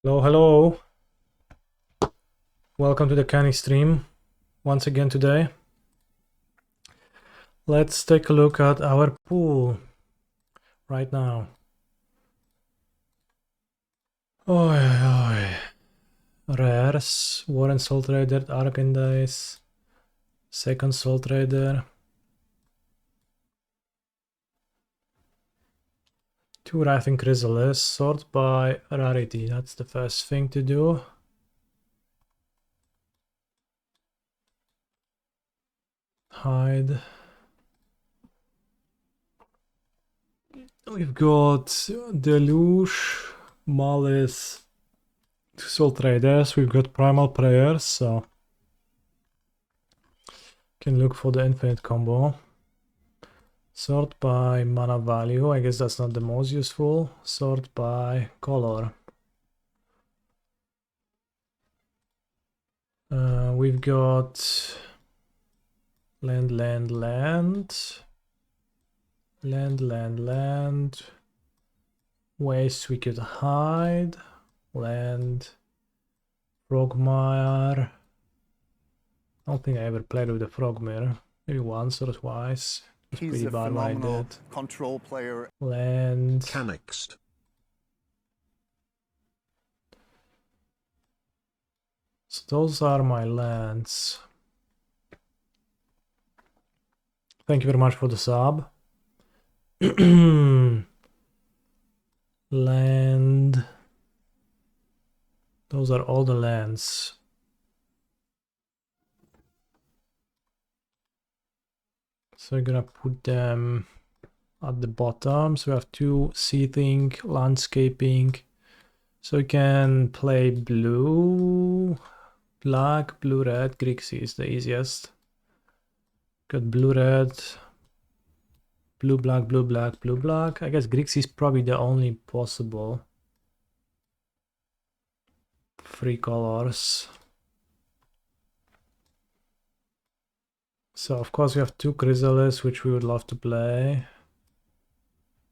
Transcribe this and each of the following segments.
Hello, hello. Welcome to the Canny stream once again today. Let's take a look at our pool right now. Oi. Rares, Warren Soul Trader, Arcandice, Second Soul Trader. 2 Writhing Chrysalis, sort by rarity. That's the first thing to do. Hide. We've got Deluge, Malice, 2 Soul Traders. We've got Primal Prayers, so can look for the infinite combo. Sort by mana value. I guess that's not the most useful. Sort by color. We've got land. Ways we could hide. Land. Frogmire. I don't think I ever played with the Frogmire. Maybe once or twice. It's pretty bad what I did. Control player. Land. Canixed. So those are my lands. Thank you very much for the sub. Land. Those are all the lands. So we're gonna put them at the bottom. So we have 2 seating, landscaping. So we can play blue, black, blue, red. Grixie is the easiest. Got blue, red, blue, black, blue, black, blue, black. I guess Grixie is probably the only possible 3 colors. So of course we have 2 Chrysalis, which we would love to play.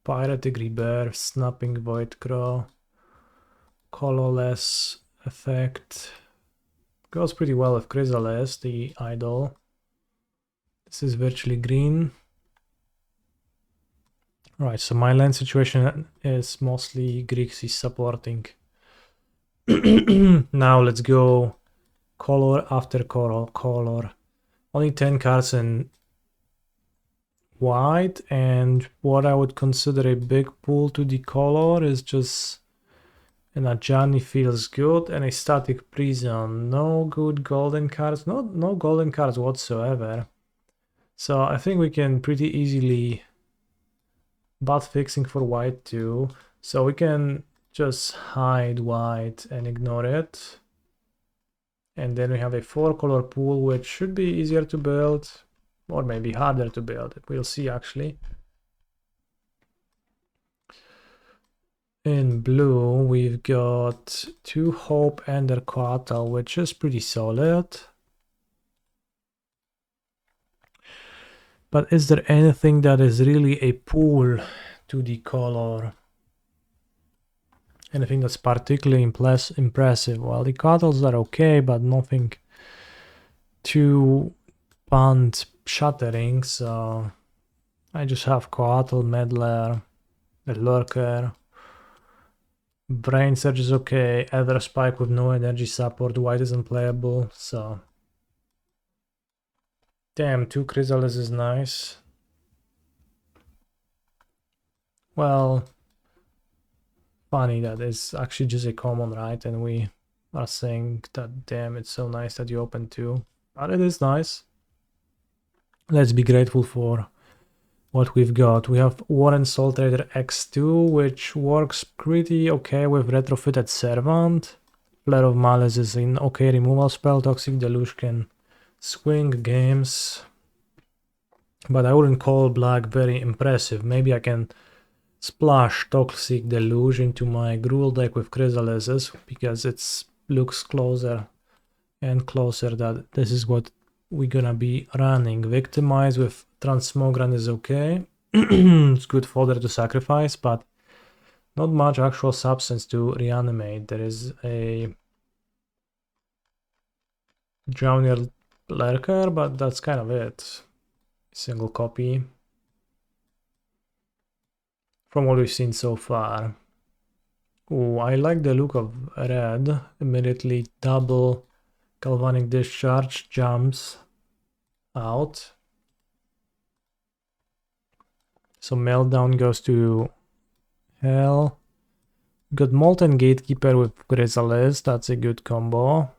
Piratic Rebirth, Snapping Void Crow, colorless effect. Goes pretty well with Chrysalis, the idol. This is virtually green. Right, so my land situation is mostly Grixie supporting. Now let's go color after color. Only 10 cards in white, and what I would consider a big pool to the color is just an Ajani Feels Good and a Static Prison. No good golden cards, no golden cards whatsoever. So I think we can pretty easily butt fixing for white too. So we can just hide white and ignore it. And then we have a 4 color pool, which should be easier to build, or maybe harder to build. We'll see actually. In blue, we've got 2 Hope and a Coatl, which is pretty solid. But is there anything that is really a pool to the color? Anything that's particularly impressive? Well, the Coatls are okay, but nothing too band shattering, so I just have Coatl, Meddler, the Lurker. Brain Surge is okay, Ether Spike with no energy support, white is unplayable, so... Damn, 2 Chrysalis is nice. Well... Funny that it's actually just a common, right? And we are saying that, damn, it's so nice that you open 2. But it is nice. Let's be grateful for what we've got. We have Warren Soul Trader X2, which works pretty okay with Retrofitted Servant. Flare of Malice is an okay removal spell. Toxic Deluge can swing games. But I wouldn't call black very impressive. Maybe I can splash Toxic Deluge into my Gruul deck with Chrysalises, because it looks closer and closer that this is what we're gonna be running. Victimize with Transmogran is okay. It's good fodder to sacrifice, but Not much actual substance to reanimate. There is a Junior Lurker, but that's kind of it. Single copy. From what we've seen so far. Ooh, I like the look of red. Immediately double galvanic discharge jumps out. So meltdown goes to hell. Got Molten Gatekeeper with Chrysalis, that's a good combo.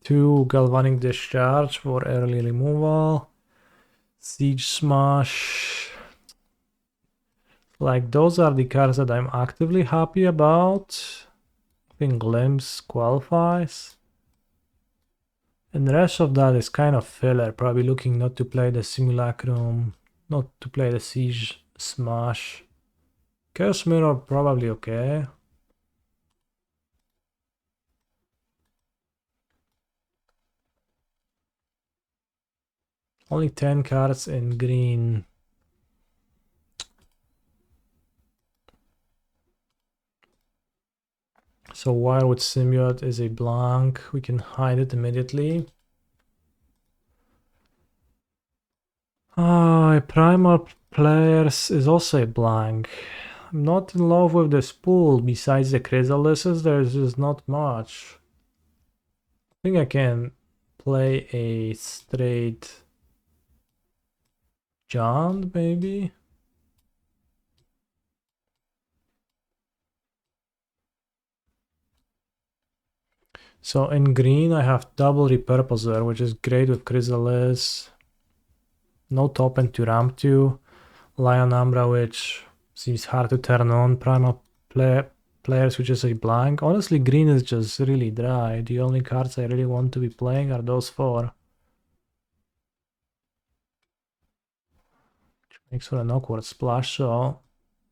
2 Galvanic Discharge for early removal. Siege Smash. Like, those are the cards that I'm actively happy about. I think Glimpse qualifies. And the rest of that is kind of filler. Probably looking not to play the Simulacrum, not to play the Siege Smash. Chaos Mirror probably okay. Only 10 cards in green. So Wirewood Symbiote is a blank. We can hide it immediately. Primal Players is also a blank. I'm not in love with this pool. Besides the Chrysalises, there's just not much. I think I can play a straight John, maybe? So in green I have double Repurposer, which is great with Chrysalis. No top end to ramp to. Lion Umbra, which seems hard to turn on. Primal players, which is a blank. Honestly, green is just really dry. The only cards I really want to be playing are those 4. Which makes for an awkward splash, so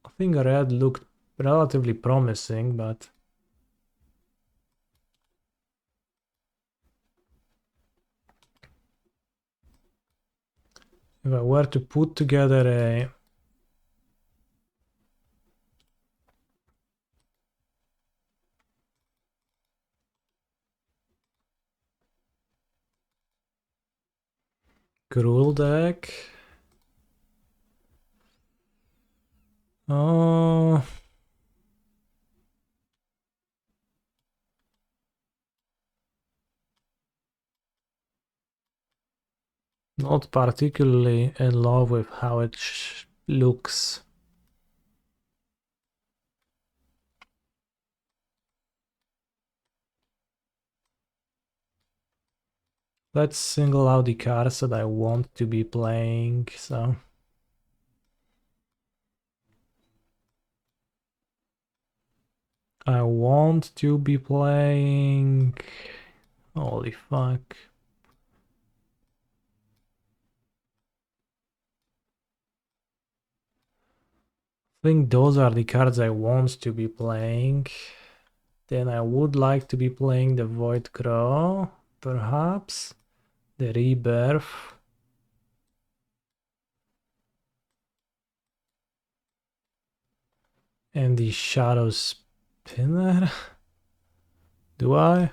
I think red looked relatively promising, but if I were to put together a Gruul deck, oh, not particularly in love with how it looks. Let's single out the cards that I want to be playing, so I want to be playing... Holy fuck. I think those are the cards I want to be playing. Then I would like to be playing the Void Crow, perhaps. The Rebirth. And the Shadow Spinner. Do I?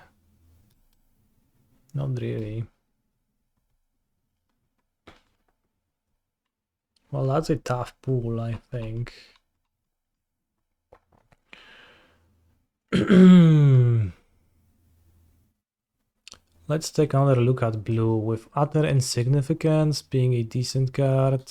Not really. Well, that's a tough pool, I think. Let's take another look at blue, with Utter Insignificance being a decent card.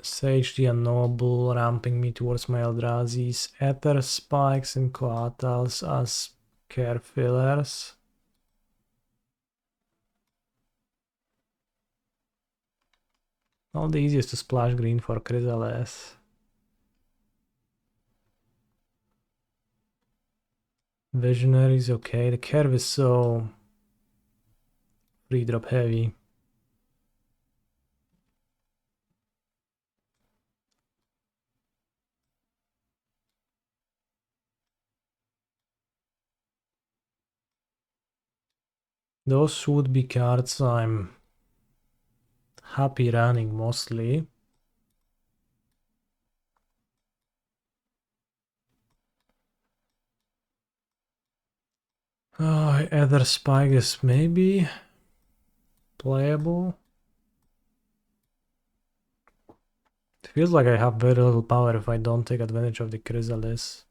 Sage the Unknowable ramping me towards my Eldrazi's. Ether Spikes and Coatals as care fillers. Not the easiest to splash green for Chrysalis. Visionary is okay. The curve is so free drop heavy. Those would be cards I'm happy running mostly. Either spike is maybe playable. It feels like I have very little power if I don't take advantage of the chrysalis.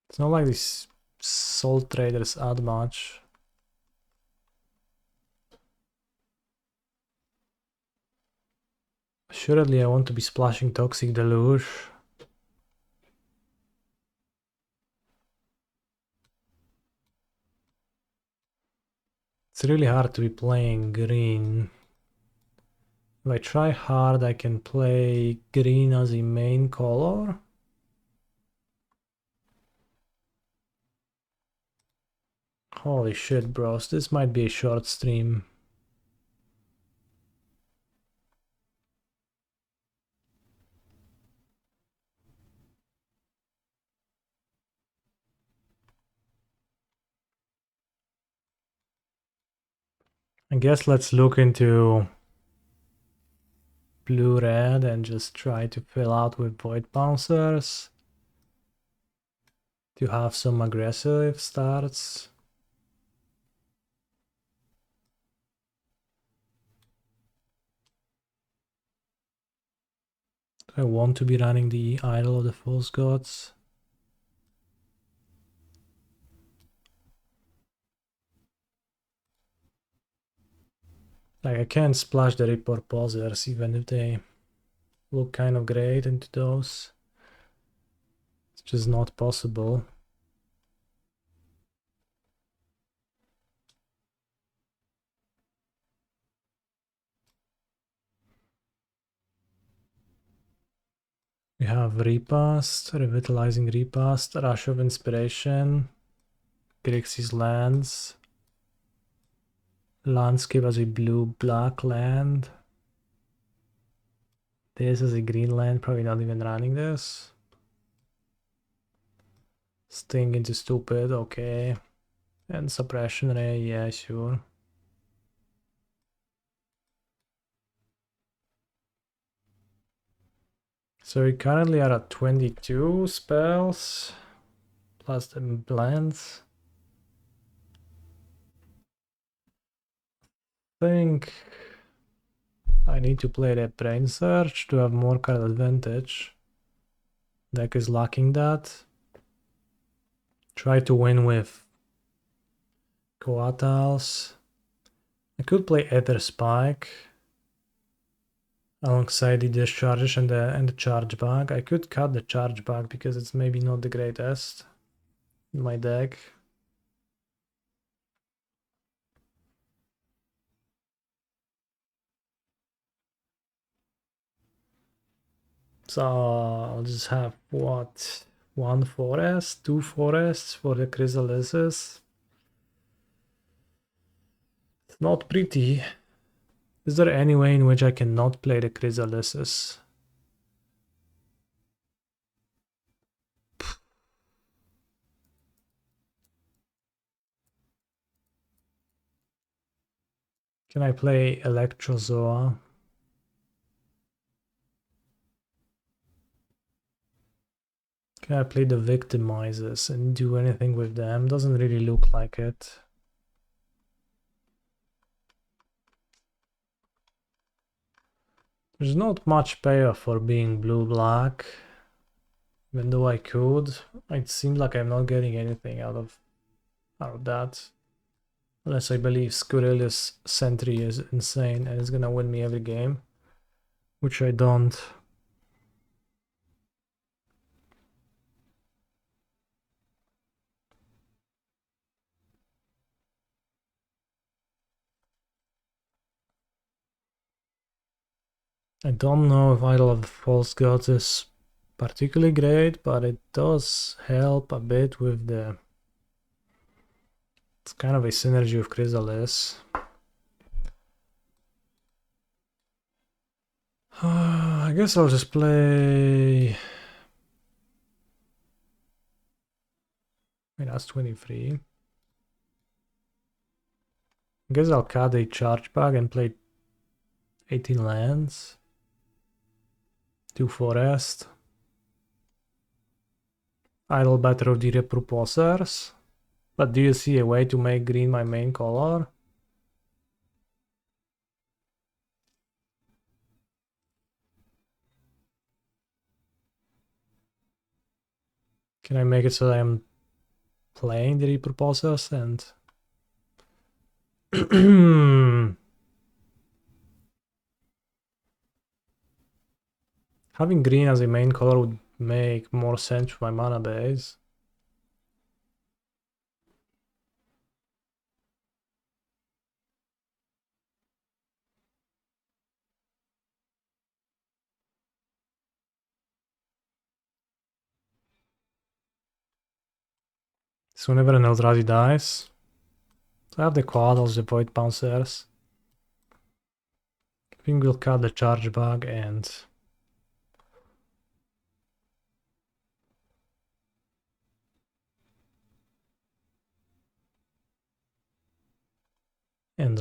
It's not like these soul traders add much. Assuredly, I want to be splashing Toxic Deluge. It's really hard to be playing green. If I try hard, I can play green as a main color. Holy shit, bros, this might be a short stream. I guess let's look into blue-red and just try to fill out with void bouncers to have some aggressive starts. I want to be running the Idol of the False Gods. Like, I can't splash the report posers even if they look kind of great into those. It's just not possible. We have Repast, Revitalizing Repast, Rush of Inspiration, Grixis lands, Landscape as a blue-black land. This is a green land, probably not even running this. Sting into Stupid, okay. And Suppression Ray, yeah, sure. So we currently are at 22 spells, plus the blends. I think I need to play the Brain Search to have more card advantage. Deck is lacking that. Try to win with Coatals. I could play Ether Spike alongside the discharge and the charge bag. I could cut the charge bag because it's maybe not the greatest in my deck. So I'll just have what? One forest, two forests for the chrysalises. It's not pretty. Is there any way in which I cannot play the chrysalises? Can I play Electrozoa? Can I play the Victimizers and do anything with them? Doesn't really look like it. There's not much payoff for being blue-black. Even though I could, it seems like I'm not getting anything out of that. Unless I believe Skurrilus Sentry is insane and is gonna win me every game. Which I don't. I don't know if Idol of the False Gods is particularly great, but it does help a bit with the... It's kind of a synergy of Chrysalis. I guess I'll just play... Wait, that's 23. I guess I'll cut a charge bag and play 18 lands. 2 forest. idle battery of the repurposers. But do you see a way to make green my main color? Can I make it so that I'm playing the repurposers and having green as a main color would make more sense for my mana base. So whenever an Eldrazi dies, I have the Quaddles, the Void Bouncers. I think we'll cut the charge bug and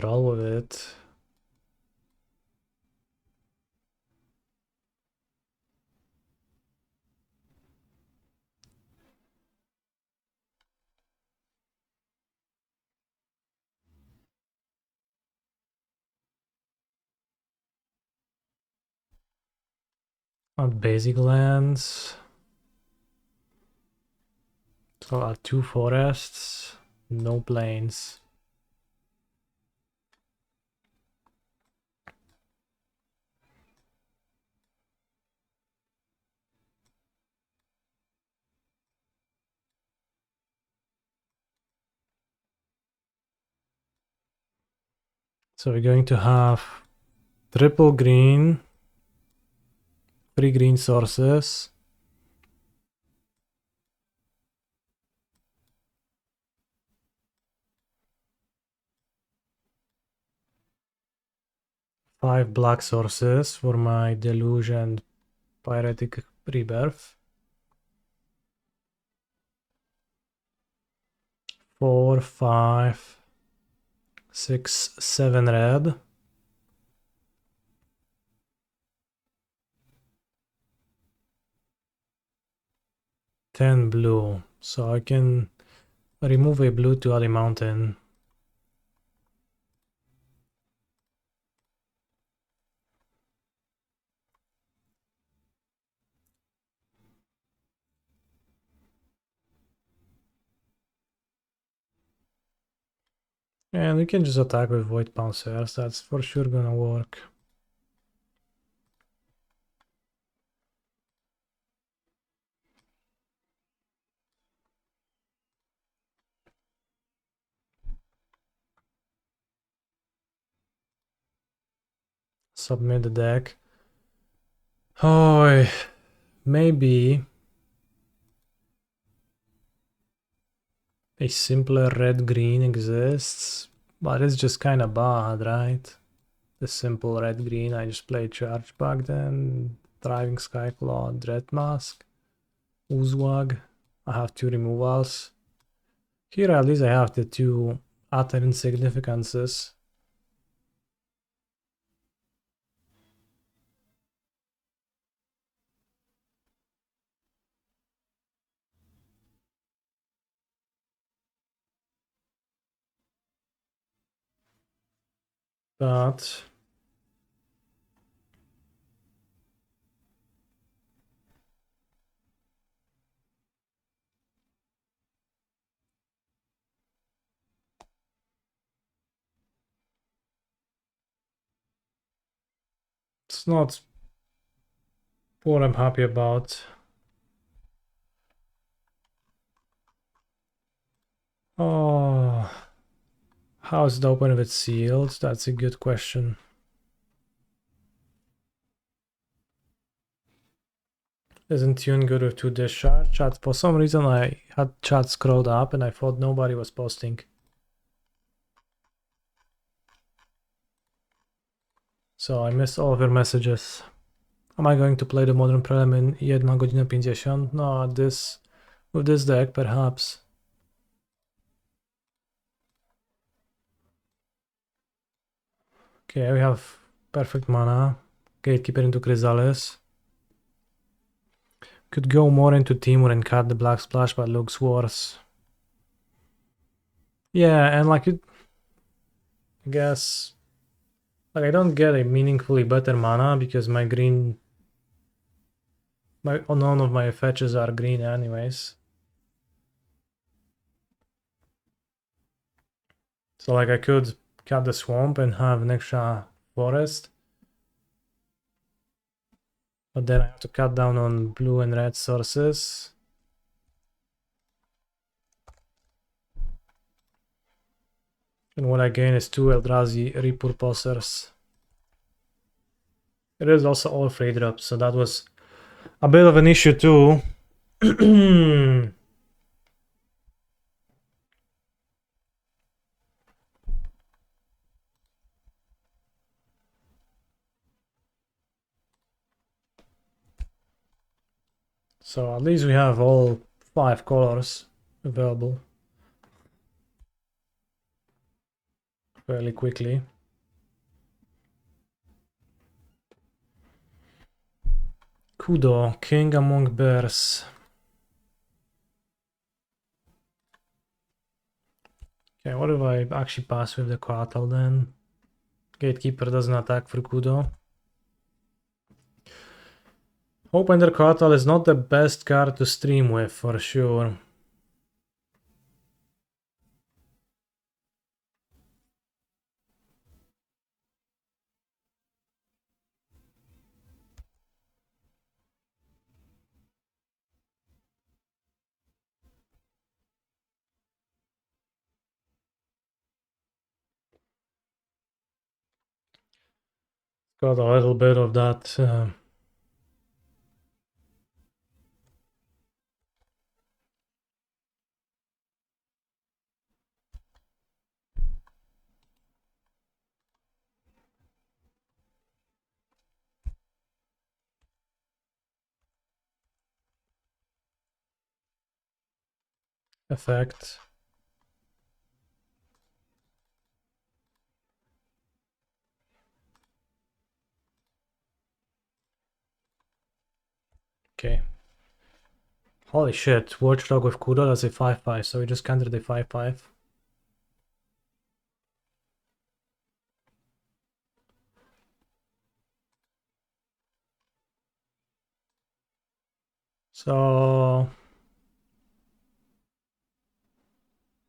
roll with it. Add basic lands. So add 2 forests, no plains. So we're going to have triple green, 3 green sources. Five black sources for my Deluge and Pyretic Rebirth. 4, 5, 6, 7 red. 10 blue. So I can remove a blue to add a mountain. And we can just attack with Void Bouncers, that's for sure gonna work. Submit the deck. Oh, maybe a simpler red-green exists, but it's just kinda bad, right? The simple red-green, I just play Charge Bug then, Driving Skyclaw, Dread Mask, Uzwag. I have 2 removals. Here at least I have the 2 utter insignificances. But it's not what I'm happy about. Oh, how is it open if it's sealed? That's a good question. Isn't Tune good with 2 discharge? Chat, for some reason I had chat scrolled up and I thought nobody was posting. So I missed all of your messages. Am I going to play the Modern Prelem in 1 godzina 50? No, with this deck perhaps. Okay, we have perfect mana. Gatekeeper into Chrysalis. Could go more into Timur and cut the black splash, but looks worse. Yeah, and like it, I guess, like I don't get a meaningfully better mana because my green, none of my fetches are green anyways. So like I could cut the swamp and have an extra forest. But then I have to cut down on blue and red sources. And what I gain is 2 Eldrazi repurposers. It is also all free drops, so that was a bit of an issue too. So at least we have all 5 colors available fairly quickly. Kudo, King Among Bears. Okay, what if I actually pass with the Coatl then? Gatekeeper doesn't attack for Kudo. Opener Coatl is not the best card to stream with for sure. Got a little bit of that effect. Okay. Holy shit, Watchdog with Kudo, that's a 5-5, so we just countered the 5-5. So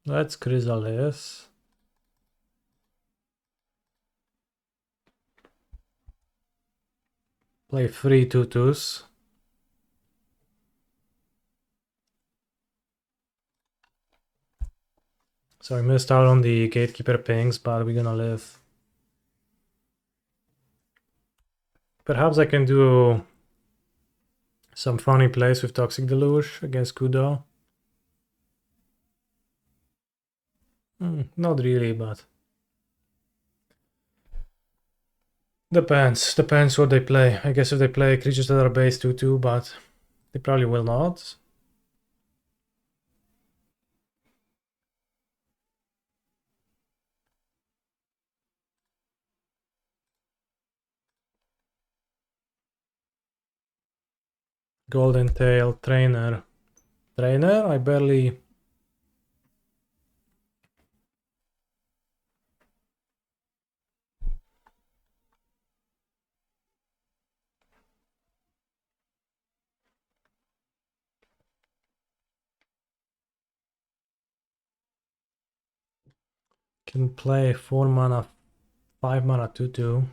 let's Chrysalis. Play 3 2/2s. So I missed out on the Gatekeeper pings, but we're gonna live. Perhaps I can do some funny plays with Toxic Deluge against Kudo. Not really, but depends what they play. I guess if they play creatures that are base 2/2, but they probably will not. Golden Tail, Trainer. Trainer? I barely... can play 4 mana, 5 mana 2/2.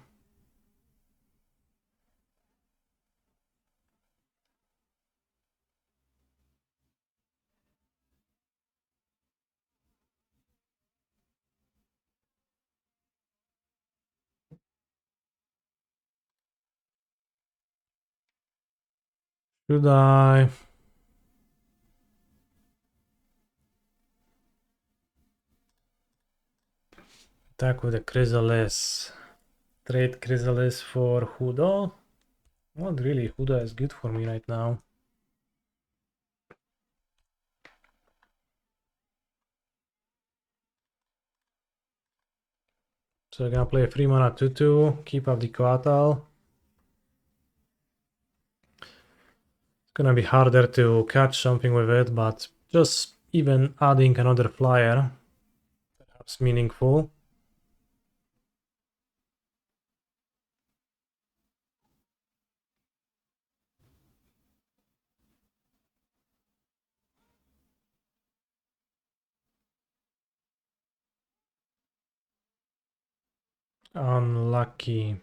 Should I? Attack with a Chrysalis. Trade Chrysalis for Hudo? Not really, Hudo is good for me right now. So I'm gonna play a 3 mana 2/2, keep up the Coatl. It's gonna be harder to catch something with it, but just even adding another flyer, perhaps meaningful. Unlucky.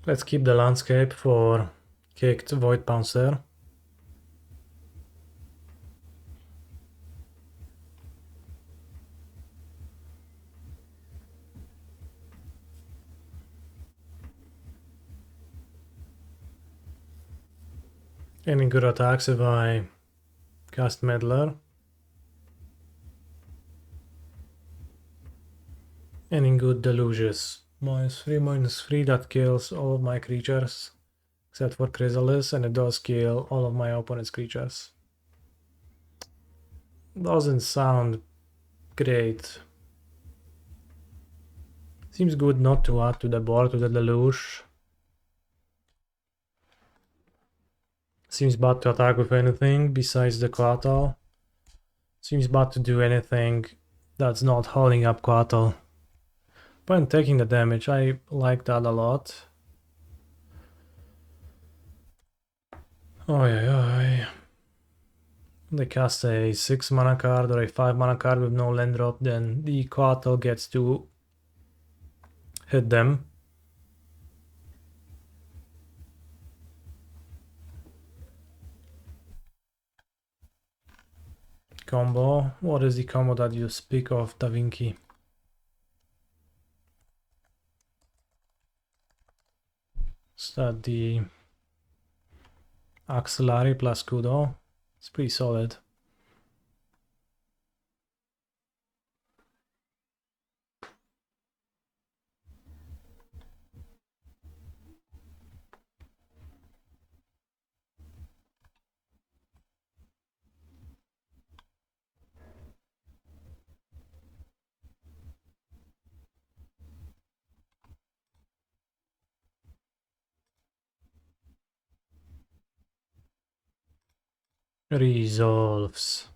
Let's keep the landscape for kicked Void Bouncer. Any good attacks if I cast Meddler? Any good deluges? -3/-3, that kills all of my creatures, except for Chrysalis, and it does kill all of my opponent's creatures. Doesn't sound great. Seems good not to add to the board, to the deluge. Seems bad to attack with anything besides the Coatl. Seems bad to do anything that's not holding up Coatl. When taking the damage, I like that a lot. Oi. They cast a 6 mana card or a 5 mana card with no land drop, then the Coatl gets to hit them. Combo. What is the combo that you speak of, Da Vinci? Is that the Axillary plus Kudo? It's pretty solid. Resolves.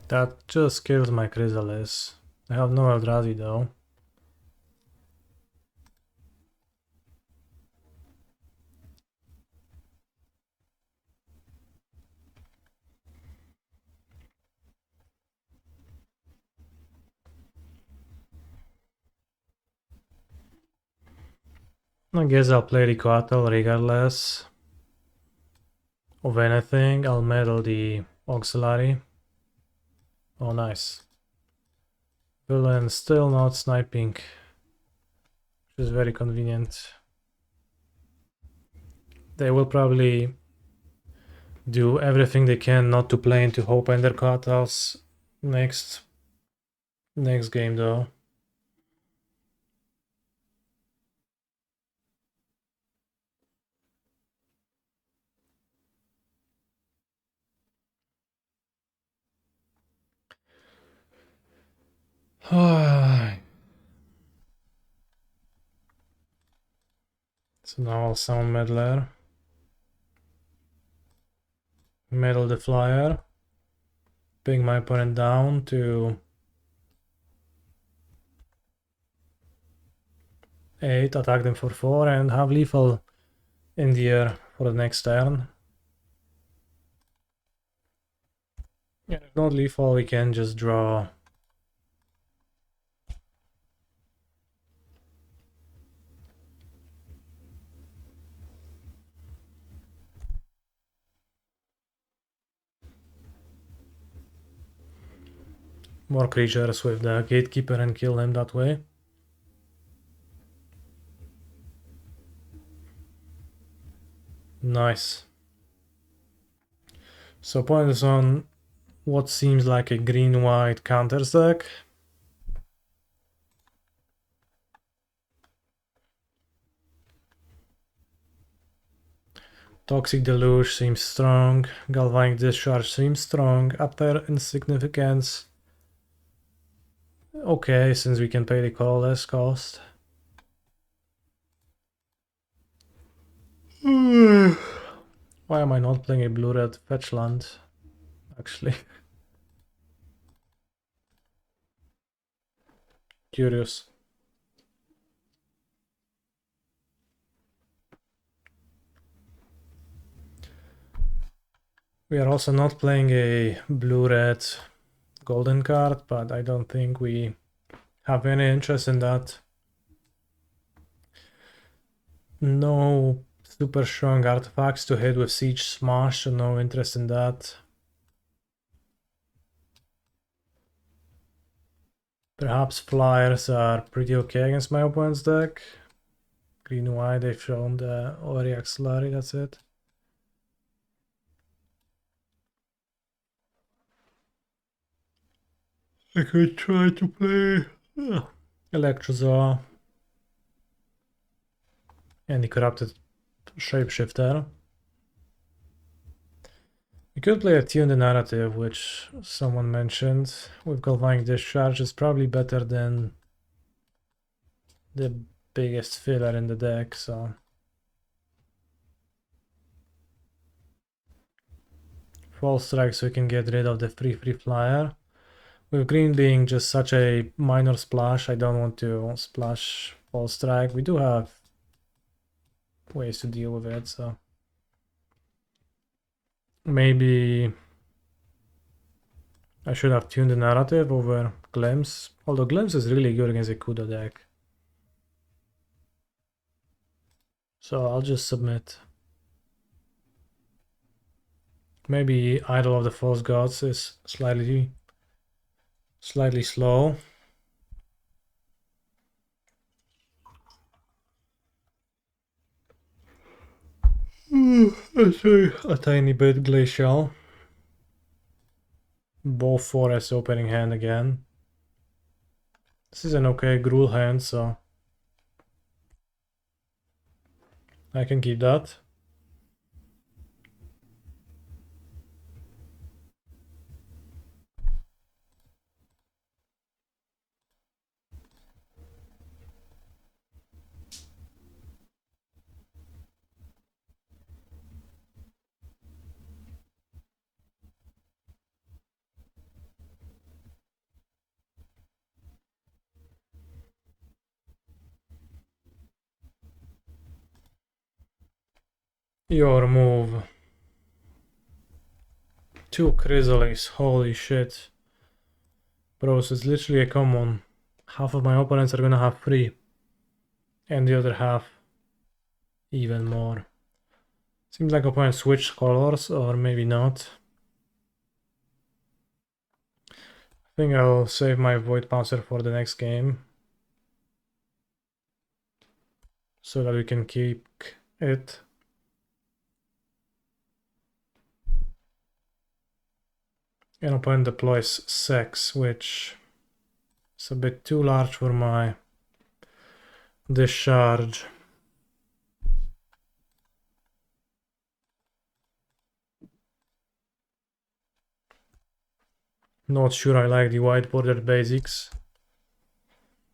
That just kills my Chrysalis. I have no Eldrazi though. I guess I'll play the Coatl regardless of anything. I'll meddle the Auxiliary. Oh, nice. Villain still not sniping, which is very convenient. They will probably do everything they can not to play into Hope Ender Coatls next game though. So now I'll sound Meddler. Meddle the Flyer. Bring my opponent down to 8, attack them for 4, and have lethal in the air for the next turn. And if not lethal, we can just draw more creatures with the gatekeeper and kill them that way. Nice. So point is on what seems like a green-white counters deck. Toxic Deluge seems strong. Galvanic Discharge seems strong. Utter Insignificance. Okay, since we can pay the colorless cost. Why am I not playing a blue-red fetch land? Actually. Curious. We are also not playing a blue-red golden card, but I don't think we have any interest in that. No super strong artifacts to hit with Siege Smash, so no interest in that. Perhaps flyers are pretty okay against my opponent's deck. Green white, they've shown the Ori Axillary, that's it. I could try to play Electrozaw and the Corrupted Shapeshifter. We could play a Tune the Narrative, which someone mentioned. With Galvanic Discharge is probably better than the biggest filler in the deck, so... False Strike so we can get rid of the free flyer. With green being just such a minor splash, I don't want to splash False Strike. We do have ways to deal with it, so... Maybe I should have tuned the narrative over Glimpse, although Glimpse is really good against a Kudo deck. So I'll just submit. Maybe Idol of the False Gods is slightly slow. I'd say a tiny bit Glacial. Both Forest opening hand again. This is an okay Gruul hand, so I can keep that. Your move. 2 Chrysalis, holy shit. Bros, it's literally a common. Half of my opponents are gonna have 3. And the other half even more. Seems like opponent switched colors, or maybe not. I think I'll save my Void Pouncer for the next game. So that we can keep it. And opponent deploys Sex, which is a bit too large for my discharge. Not sure I like the white bordered basics.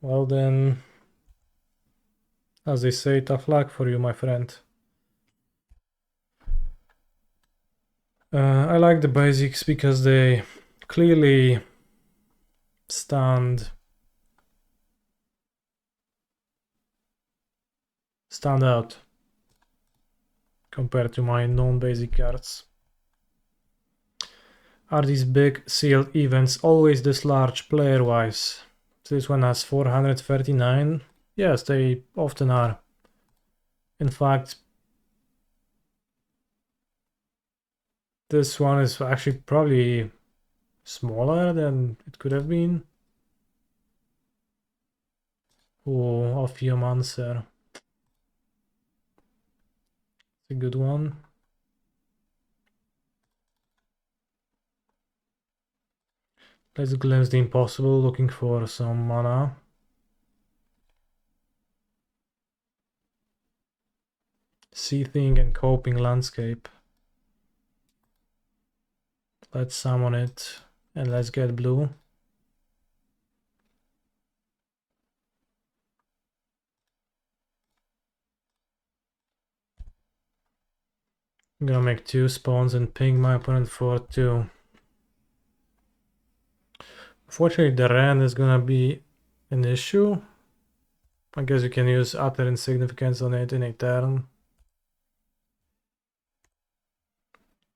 Well then, as they say, tough luck for you, my friend. I like the basics because they clearly stand out compared to my non-basic cards. Are these big sealed events always this large player-wise? This one has 439. Yes, they often are. In fact, this one is actually probably smaller than it could have been. Oh, Ophiomancer. It's a good one. Let's glimpse the impossible, looking for some mana. Seething and coping landscape. Let's summon it and let's get blue. I'm gonna make 2 spawns and ping my opponent for 2. Unfortunately, the rand is gonna be an issue. I guess you can use utter insignificance on it in a turn.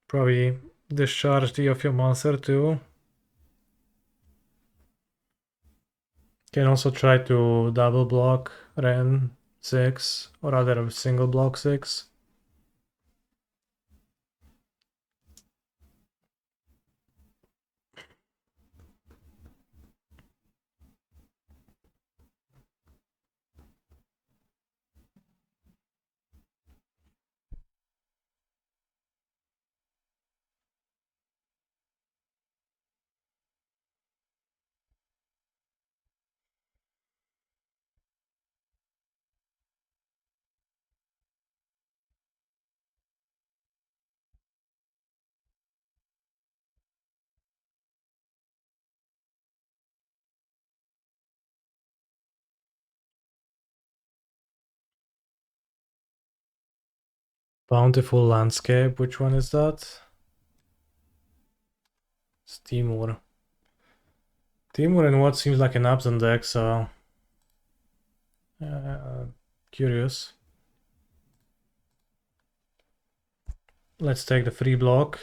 Probably discharge the of your monster too. Can also try to double block Ren 6 or rather single block 6. Bountiful Landscape, which one is that? It's Timur. Timur in what seems like an absent deck, so curious. Let's take the free block.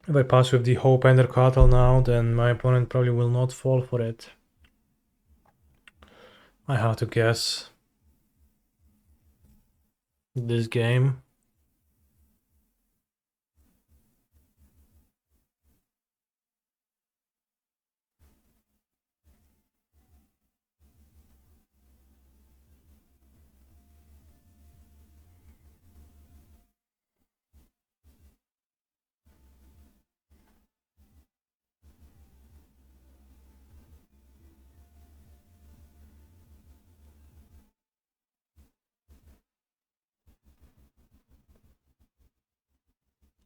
If I pass with the Hope Ender Cattle now, then my opponent probably will not fall for it. I have to guess. This game.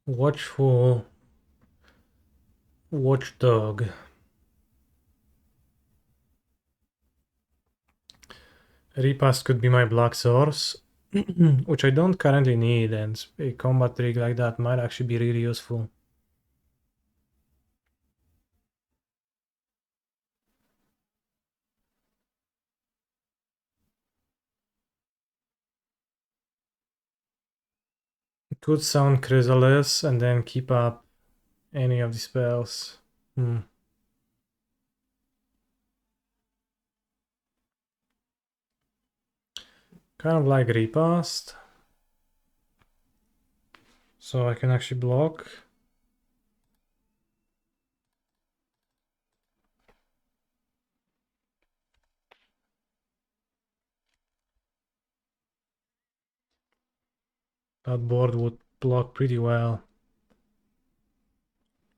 Watchful Watchdog. Repass could be my black source, which I don't currently need, and a combat trick like that might actually be really useful. Could sound Chrysalis and then keep up any of the spells. Kind of like Repast. So I can actually block. That board would block pretty well.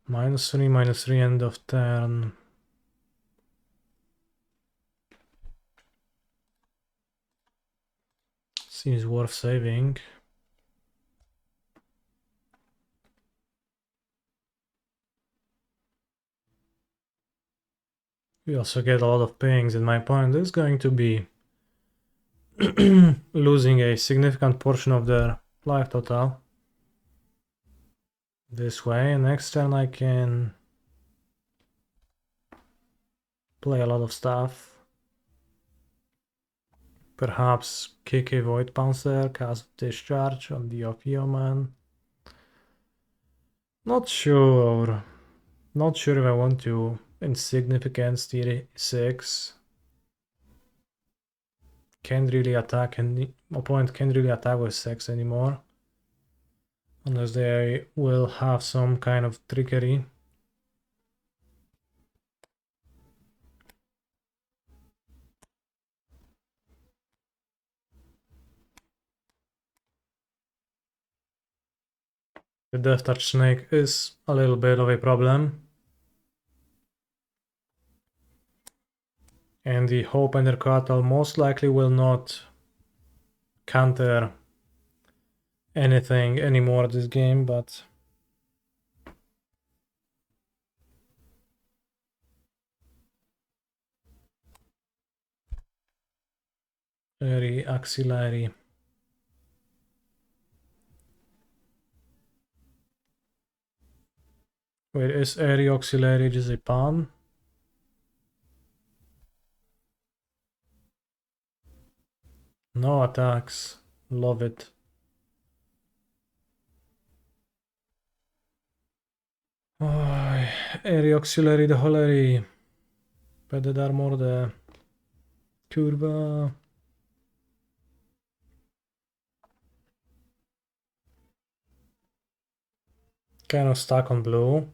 -3, end of turn. Seems worth saving. We also get a lot of pings, and my opponent is going to be losing a significant portion of their life total. This way, and next turn I can play a lot of stuff. Perhaps kick a Void Bouncer, cast Discharge on the Ophioman. Not sure. Not sure if I want to. Insignificance tier 6. Can't really attack, and opponent can't really attack with 6 anymore. Unless they will have some kind of trickery. The Death Touch Snake is a little bit of a problem. And the Hope Undercartel most likely will not counter anything anymore this game, but very axillary. Wait, is Airy Auxiliary just a pawn? No attacks. Love it. Oj, Airy Auxiliary de cholery. Będę dar mordę. Kurwa. Kind of stuck on blue.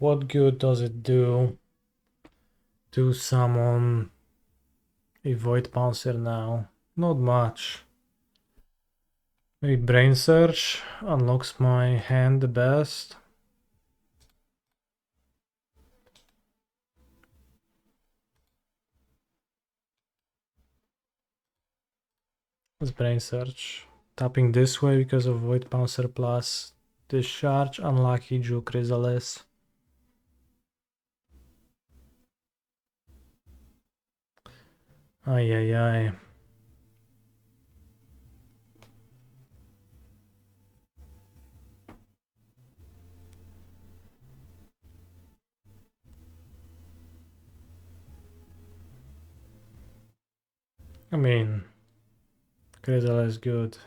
What good does it do to summon a Void Bouncer now? Not much. Maybe Brain Search unlocks my hand the best. Let's Brain Search. Tapping this way because of Void Bouncer plus Discharge. Unlucky Jew Chrysalis. Ay, ay, ay. I mean, Chrysalis is good.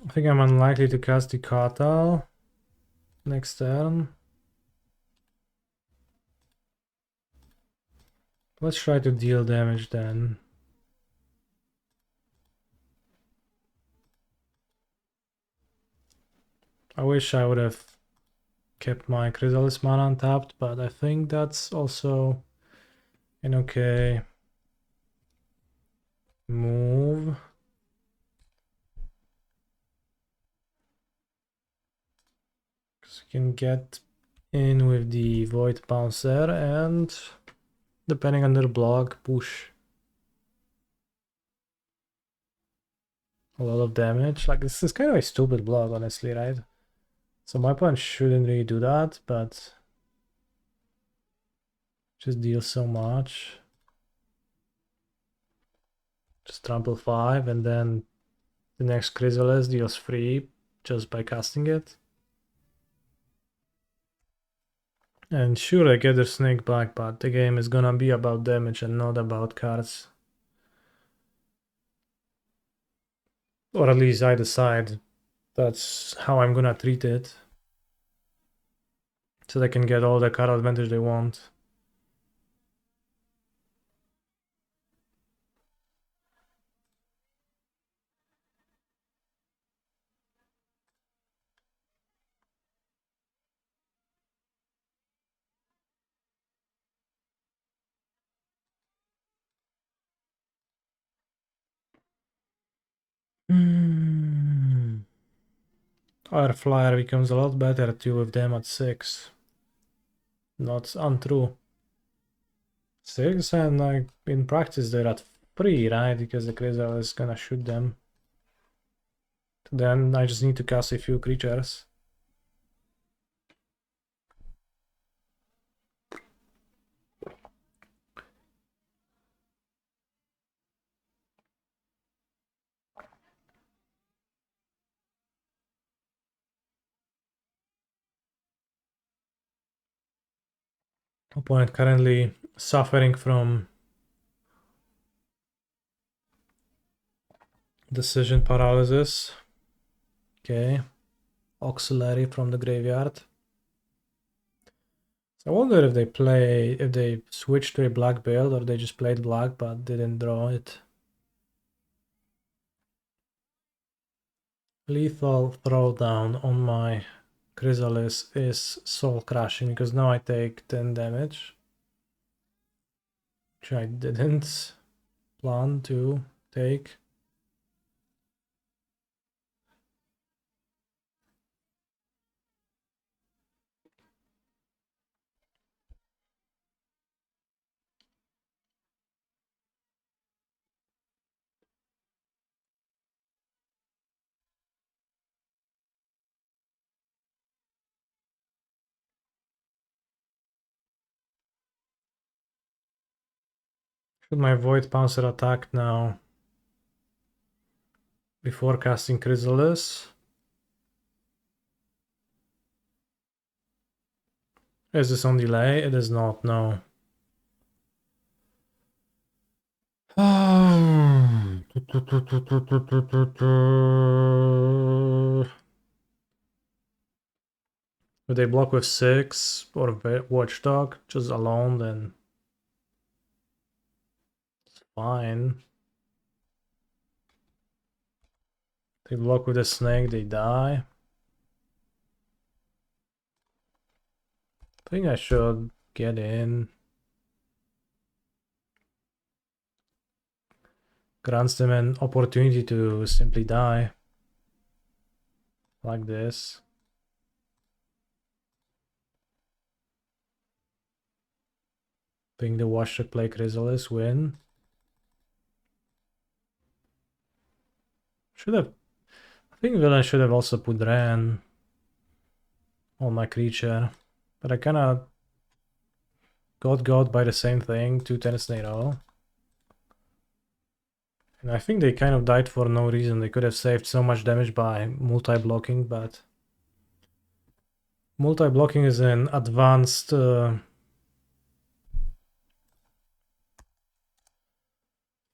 I think I'm unlikely to cast the Kartal next turn. Let's try to deal damage then. I wish I would have kept my Chrysalis mana untapped, but I think that's also an okay move. Because you can get in with the Void Bouncer and, depending on their block, push a lot of damage. Like, this is kind of a stupid block, honestly, right? So my opponent shouldn't really do that, but just deal so much. Just trample 5, and then the next Chrysalis deals 3 just by casting it. And sure, I get the snake back, but the game is gonna be about damage and not about cards. Or at least I decide that's how I'm gonna treat it. So they can get all the card advantage they want. Our flyer becomes a lot better too with them at 6. Not untrue. 6, and like in practice they're at 3, right? Because the Crystal is gonna shoot them. Then I just need to cast a few creatures. Opponent currently suffering from decision paralysis. Okay. Auxiliary from the graveyard. So I wonder if they switched to a black build or they just played black but didn't draw it. Lethal throwdown on my Chrysalis is soul crashing because now I take 10 damage, which I didn't plan to take. Should my Void Pouncer attack now before casting Chrysalis? Is this on delay? It is not, no. If they block with 6 or Watchdog just alone, then it's fine. They block with a snake, they die. I think I should get in. Grants them an opportunity to simply die. Like this. Ping the Watchdog, play Chrysalis, win. Should have. I think villain should have also put Ran on my creature. But I kinda got by the same thing, 2 turns in a row. And I think they kind of died for no reason. They could have saved so much damage by multi-blocking, but multi-blocking is an advanced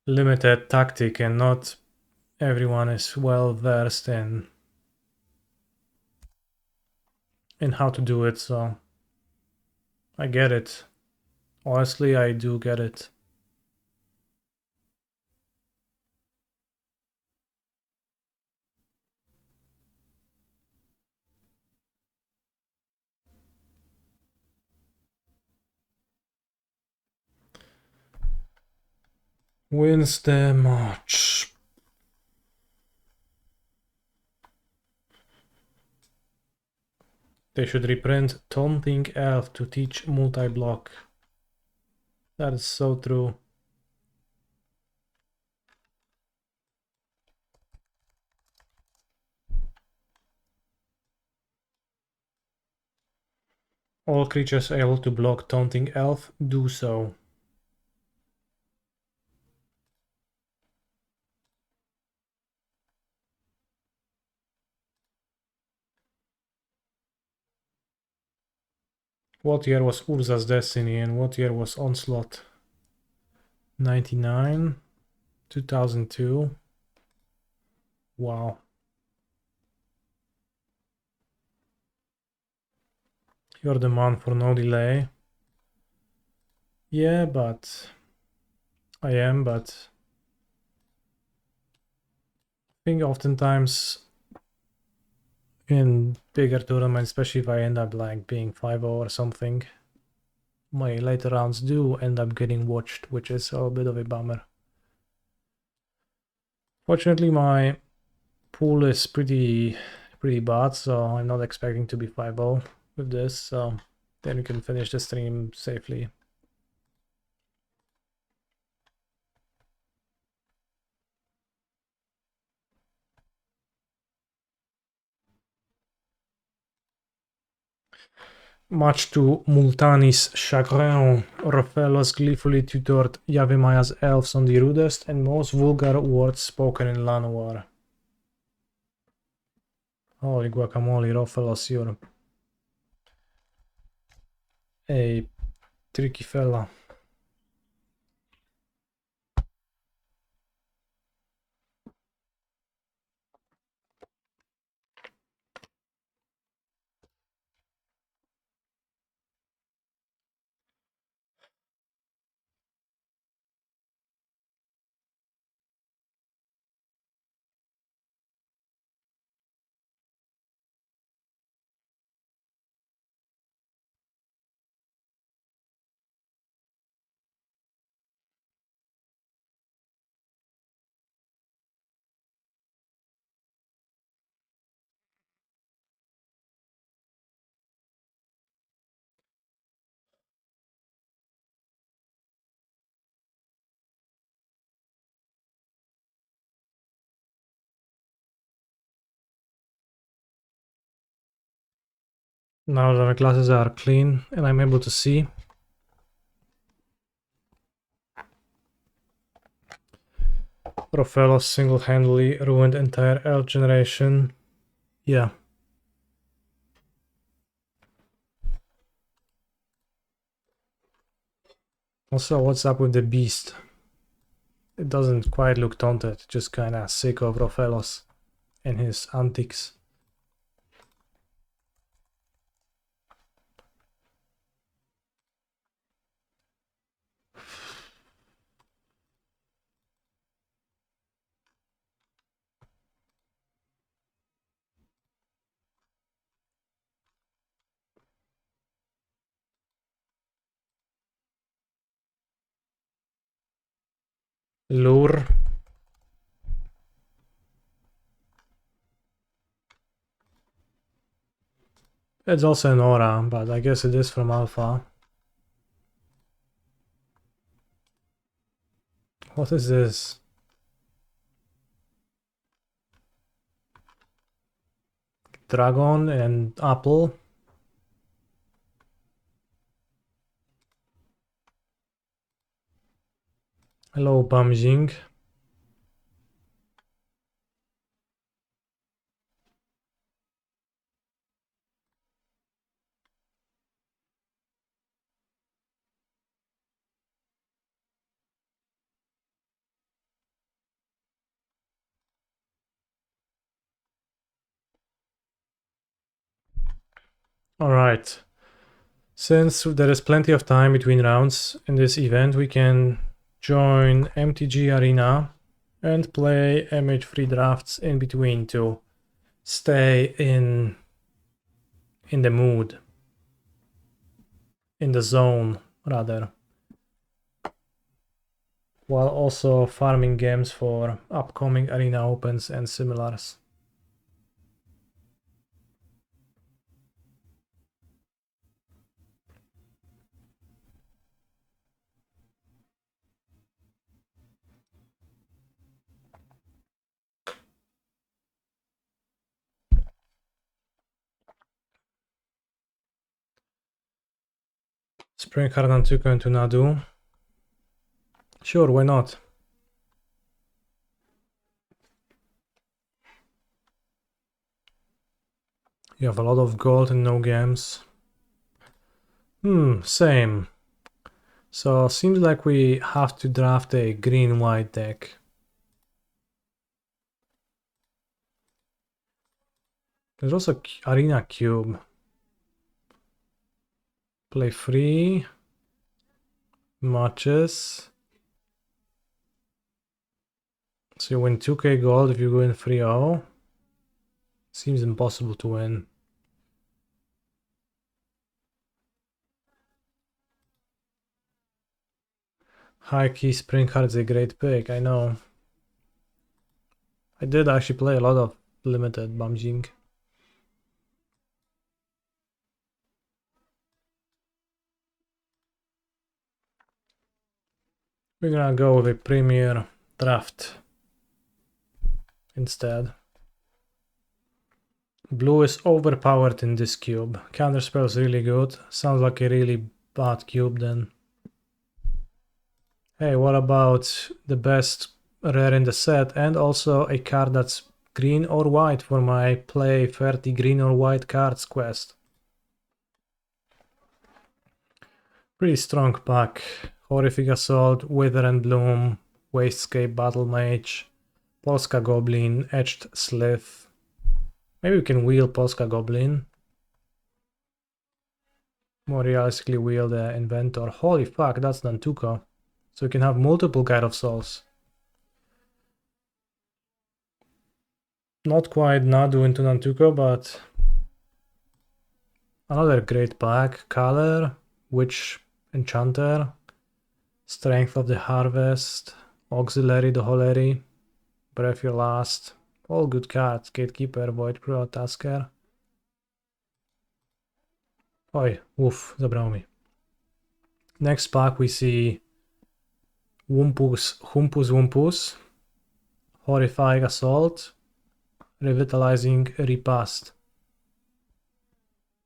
limited tactic, and not everyone is well versed in how to do it, so I get it. Honestly, I do get it. Wins the match. They should reprint Taunting Elf to teach multi-block. That is so true. All creatures able to block Taunting Elf do so. What year was Urza's Destiny and what year was Onslaught? 99? 2002? Wow. You're the man for no delay. Yeah, but... I am, but... I think oftentimes in bigger tournaments, especially if I end up like being 5-0 or something, my later rounds do end up getting watched, which is a bit of a bummer. Fortunately, my pool is pretty bad, so I'm not expecting to be 5-0 with this, so then we can finish the stream safely. Much to Multani's chagrin, Rofellos gleefully tutored Yavemaya's elves on the rudest and most vulgar words spoken in Llanowar. Holy guacamole, Rofellos, you're a tricky fella. Now that my glasses are clean and I'm able to see, Rofellos single-handedly ruined entire elf generation. Yeah. Also, what's up with the beast? It doesn't quite look taunted, just kinda sick of Rofellos and his antics. Lure. It's also an aura, but I guess it is from Alpha. What is this? Dragon and apple. Hello, Bamjing. Alright. Since there is plenty of time between rounds in this event, we can join MTG Arena and play MH3 drafts in between to stay in the mood, in the zone rather, while also farming games for upcoming Arena Opens and similars. Spring Hardan Tuko into Nadu. Sure, why not? You have a lot of gold and no games. Same. So seems like we have to draft a green-white deck. There's also Arena Cube. Play free. Matches. So you win 2k gold if you go in 3-0. Seems impossible to win. High key Spring Heart is a great pick, I know. I did actually play a lot of limited Bamjing. We're gonna go with a premier draft instead. Blue is overpowered in this cube. Counterspell is really good. Sounds like a really bad cube then. Hey, what about the best rare in the set and also a card that's green or white for my play 30 green or white cards quest? Pretty strong pack. Horrific Assault, Wither and Bloom, Wastscape Battle Mage, Polska Goblin, Etched Slith. Maybe we can wheel Polska Goblin. More realistically wheel the Inventor. Holy fuck, that's Nantuko. So we can have multiple Guide of Souls. Not quite Nadu into Nantuko, but another great pack. Color, Witch Enchanter, Strength of the Harvest, Auxiliary the Holeri, Breath Your Last. All good cards. Gatekeeper, Void Pro, Tasker. Oj, zabrał mi. Next pack we see Humpus, Horrifying Assault, Revitalizing Repast.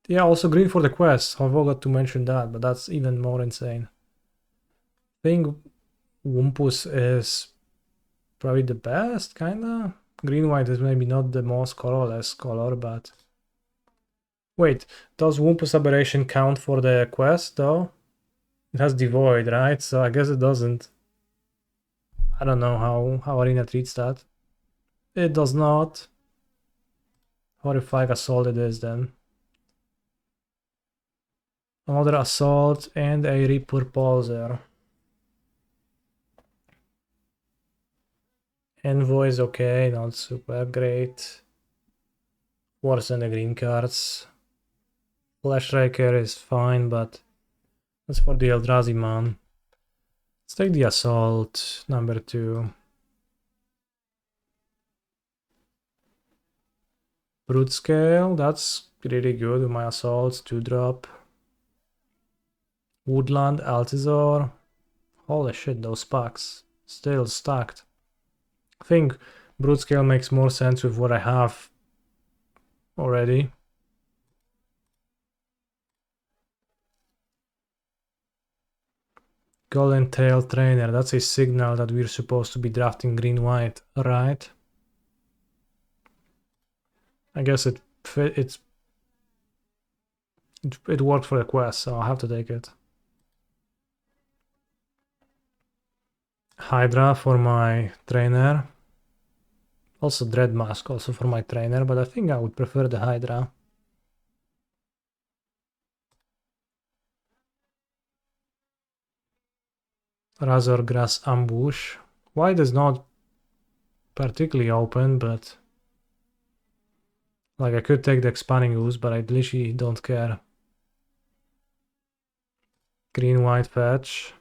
Yeah, also green for the quest. I forgot to mention that, but that's even more insane. I think Wumpus is probably the best, kinda. Green-white is maybe not the most colorless color, but... Wait, does Wumpus Aberration count for the quest, though? It has Devoid, right? So I guess it doesn't. I don't know how Arena treats that. It does not. Horrifying Assault it is, then. Another Assault and a Repurposer. Envoy is okay, not super great. Worse than the green cards. Flashraker is fine, but that's for the Eldrazi man. Let's take the Assault, number 2. Brute Scale, that's really good with my Assaults, 2-drop. Woodland, Altizor. Holy shit, those packs. Still stacked. I think Brute Scale makes more sense with what I have already. Golden Tail Trainer, that's a signal that we're supposed to be drafting green-white, right? I guess it worked for the quest, so I'll have to take it. Hydra for my trainer. Also Dread Mask also for my trainer, but I think I would prefer the Hydra. Razorgrass Ambush. White is not particularly open, but like I could take the Expanding Ooze, but I literally don't care. Green-white fetch.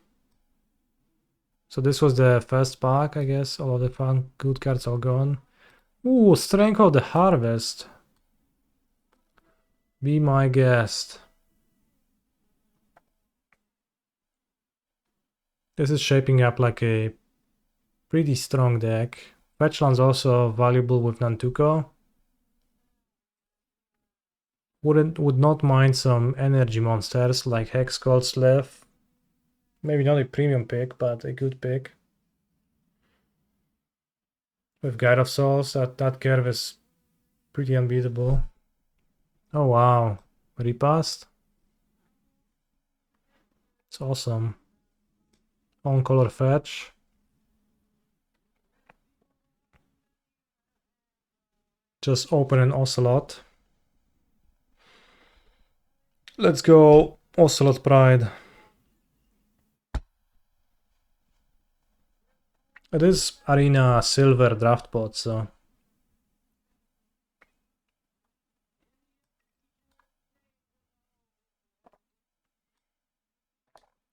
So this was the first pack, I guess. All of the fun good cards are gone. Ooh, Strength of the Harvest. Be my guest. This is shaping up like a pretty strong deck. Fetchland's also valuable with Nantuko. Would not mind some energy monsters like Hexcold Slith. Maybe not a premium pick, but a good pick. With Guide of Souls, that curve is pretty unbeatable. Oh wow, Repast. It's awesome. On color fetch. Just open an Ocelot. Let's go Ocelot Pride. It is Arena Silver draft pot, so...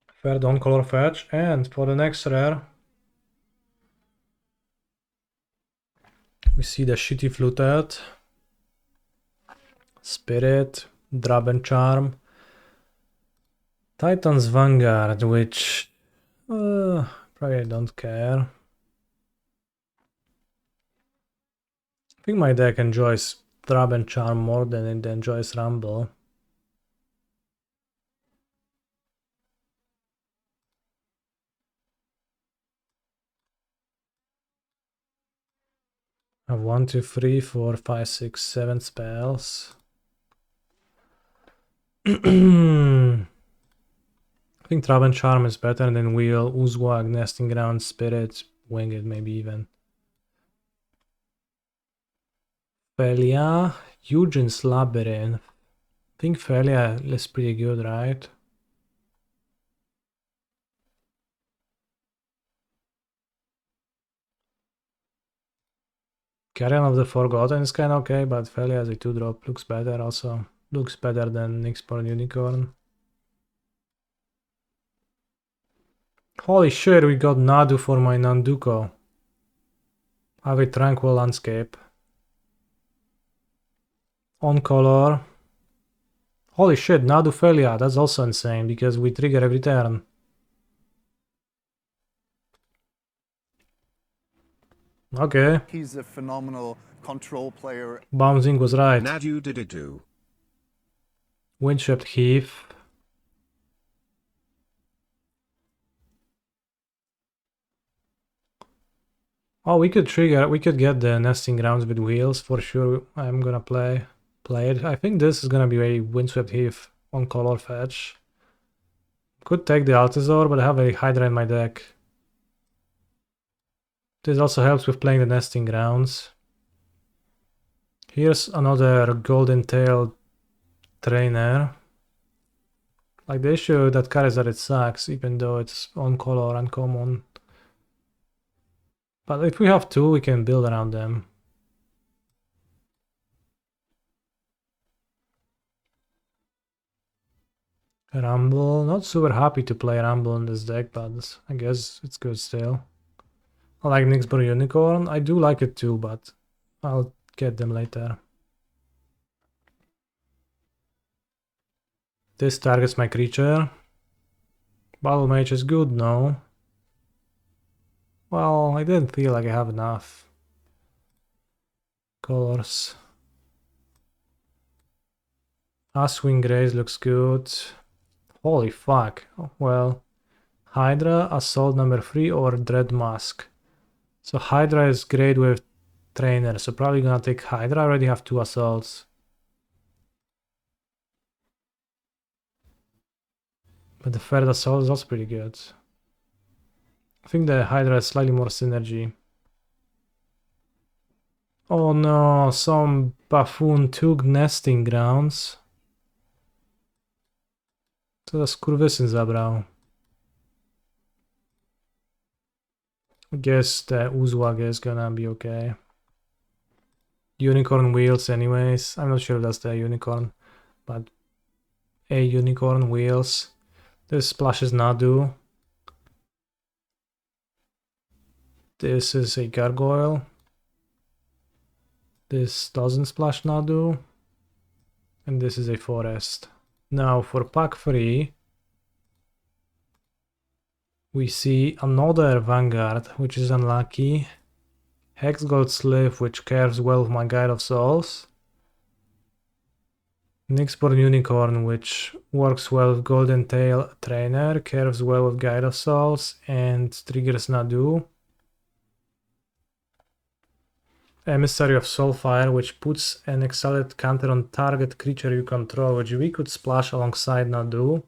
Fair on color fetch, and for the next rare... We see the Shitty Fluted, Spirit, Drab Charm, Titan's Vanguard, which probably I don't care. I think my deck enjoys Throb and Charm more than it enjoys Rumble. I have 1, 2, 3, 4, 5, 6, 7 spells. I think Throb and Charm is better than Wheel, Uzwag, Nesting Ground, Spirit, Wing It maybe even. Felia, Eugen's Labyrinth. I think Felia is pretty good, right? Carrion of the Forgotten is kinda okay, but Felia as a 2-drop looks better also. Looks better than Nyxborn Unicorn. Holy shit, we got Nadu for my Nanduko. I have a Tranquil Landscape. On color. Holy shit, Nadu Felia, that's also insane because we trigger every turn. Okay. He's a phenomenal control player. Bouncing was right. Nadu did it do. Windswept Heath. Oh, we could get the Nesting Grounds with Wheels for sure. I'm gonna play it. I think this is gonna be a Windswept Heath on color fetch. Could take the Altazor, but I have a Hydra in my deck. This also helps with playing the Nesting Grounds. Here's another Golden Tail Trainer. Like the issue that carries that it sucks, even though it's on color uncommon. But if we have two, we can build around them. Rumble, not super happy to play Rumble in this deck, but I guess it's good still. I like Nyxborn Unicorn, I do like it too, but I'll get them later. This targets my creature. Battle Mage is good, no? Well, I didn't feel like I have enough colors. Aswing Grace looks good. Holy fuck. Oh, well, Hydra, Assault number 3 or Dread Mask. So Hydra is great with Trainer, so probably gonna take Hydra. I already have 2 Assaults. But the third Assault is also pretty good. I think the Hydra has slightly more synergy. Oh no, some buffoon took Nesting Grounds. Co za skurwysyn zabrał? I guess the Uzwag is gonna be okay. Unicorn Wheels anyways. I'm not sure if that's the Unicorn, but a Unicorn Wheels. This splashes Nadu. This is a Gargoyle. This doesn't splash Nadu. And this is a Forest. Now for pack 3, we see another Vanguard, which is unlucky. Hexgold Slave, which cares well with my Guide of Souls. Nyxborn Unicorn, which works well with Golden Tail Trainer, cares well with Guide of Souls, and triggers Nadu. Emissary of Soulfire, which puts an exiled counter on target creature you control, which we could splash alongside Nadu.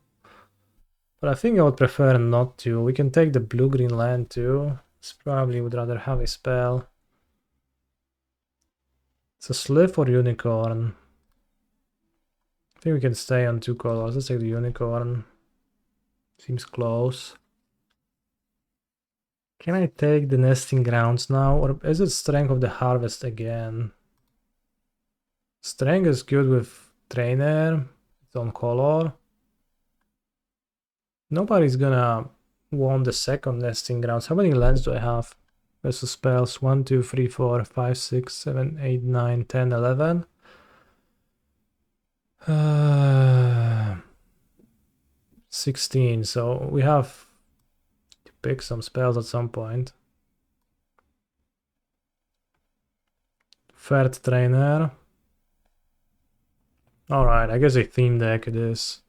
But I think I would prefer not to. We can take the blue-green land too. Probably would rather have a spell. It's a Slave or Unicorn. I think we can stay on 2 colors. Let's take the Unicorn. Seems close. Can I take the Nesting Grounds now, or is it Strength of the Harvest again? Strength is good with Trainer. It's on color. Nobody's gonna want the second Nesting Grounds. How many lands do I have? Versus spells 1, 2, 3, 4, 5, 6, 7, 8, 9, 10, 11. 16. So we have to pick some spells at some point. Third Trainer. Alright, I guess a theme deck it is.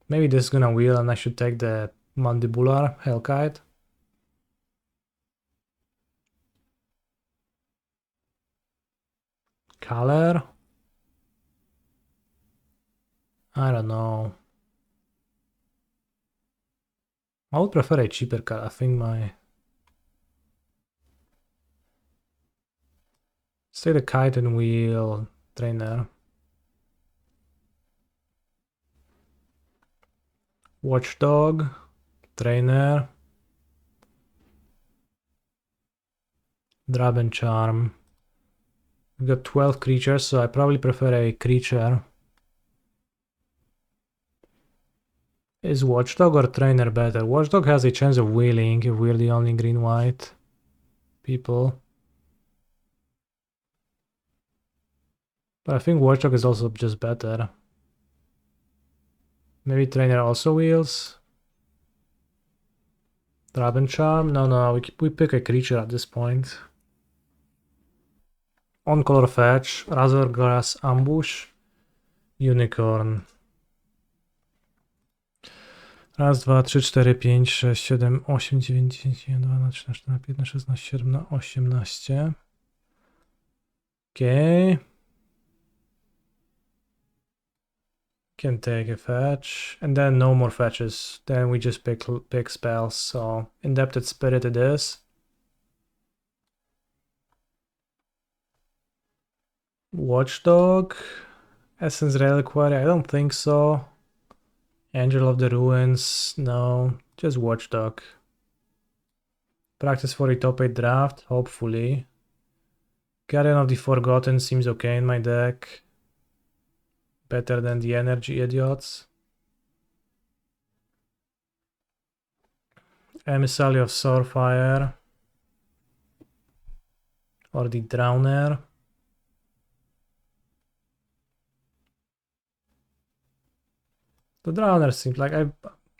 Maybe this is gonna wheel and I should take the Mandibular Hellkite. Color? I don't know. I would prefer a cheaper card. I think my... Let's take the Kite and Wheel Trainer. Watchdog. Trainer. Drab and Charm. We've got 12 creatures, so I probably prefer a creature. Is Watchdog or Trainer better? Watchdog has a chance of wheeling if we're the only green-white people. But I think Watchdog is also just better. Maybe Trainer also wheels. Drab and Charm? No, we pick a creature at this point. On color fetch, Razorgrass Ambush, Unicorn. Raz, dwa, trzy, cztery, pięć, sześć, siedem, osiem, dziewięć, 10, 11, 12, 13, 14, 15, 16, 17, 18. Okay. Can take a fetch. And then no more fetches. Then we just pick spells. So Indebted Spirit it is. Watchdog. Essence Reliquary, I don't think so. Angel of the Ruins, no. Just Watchdog. Practice for a top 8 draft, hopefully. Guardian of the Forgotten seems okay in my deck. Better than the Energy Idiots. Emissary of Sorfire. Or the Drowner. The Drowner seems like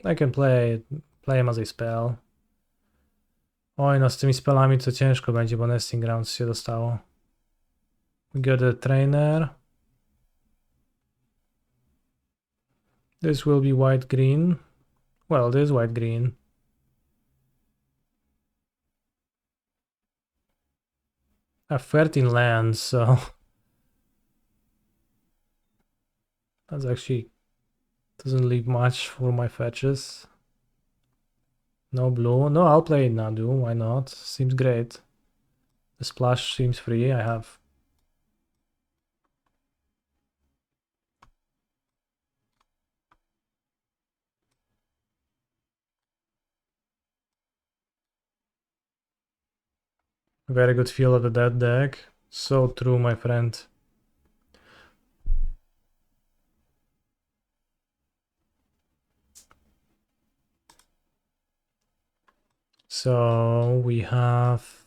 I can play him as a spell. Oj, no z tymi spellami to ciężko będzie, bo Nesting Grounds się dostało. We got a Trainer. This will be white-green. Well, this is white-green. I have 13 lands, so... That's actually... doesn't leave much for my fetches. No blue. No, I'll play Nadu. Why not? Seems great. The splash seems free. I have... very good feel of the dead deck. So true, my friend. So we have...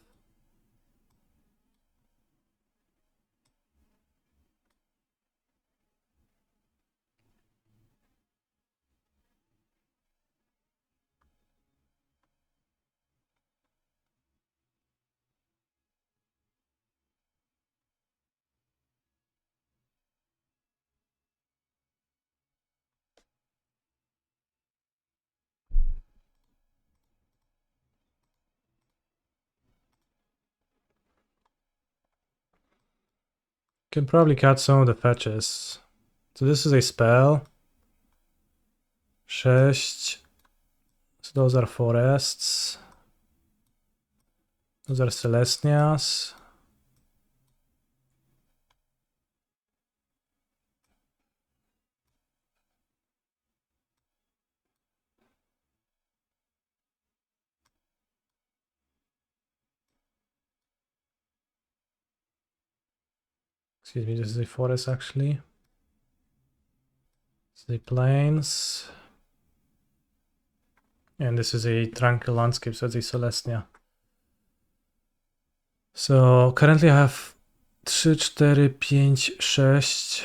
Can probably cut some of the fetches. So this is a spell. 6. So those are forests. Those are Celestias. Excuse me, this is a forest actually. This is a plains. And this is a tranquil landscape, so it's a Celestia. So currently I have 3, 4, 5, 6.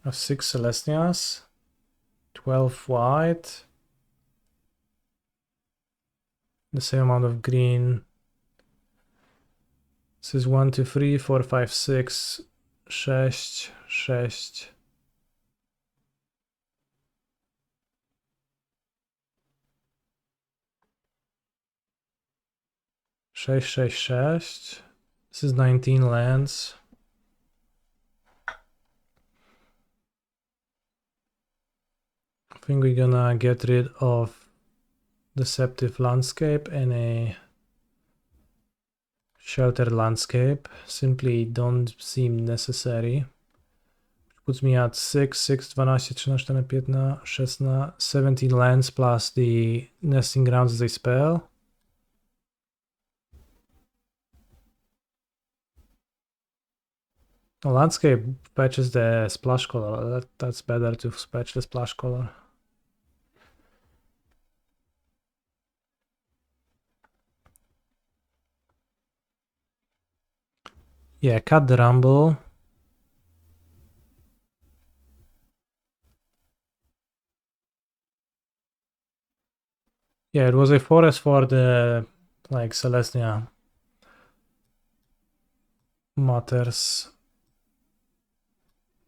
I have 6 Celestias. 12 white. The same amount of green. This is 1, 2, 3, 4, 5, 6. 6, 6. 6, 6, 6. This is 19 lands. I think we're gonna get rid of Deceptive Landscape and a Sheltered Landscape. Simply don't seem necessary. Puts me at 6, 6, 12, 13, 14, 15, 16, 17 lands plus the Nesting Grounds as a spell. The landscape patches the splash color. That's better to patch the splash color. Yeah, cut the rumble. Yeah, it was a forest for the like Celestia matters.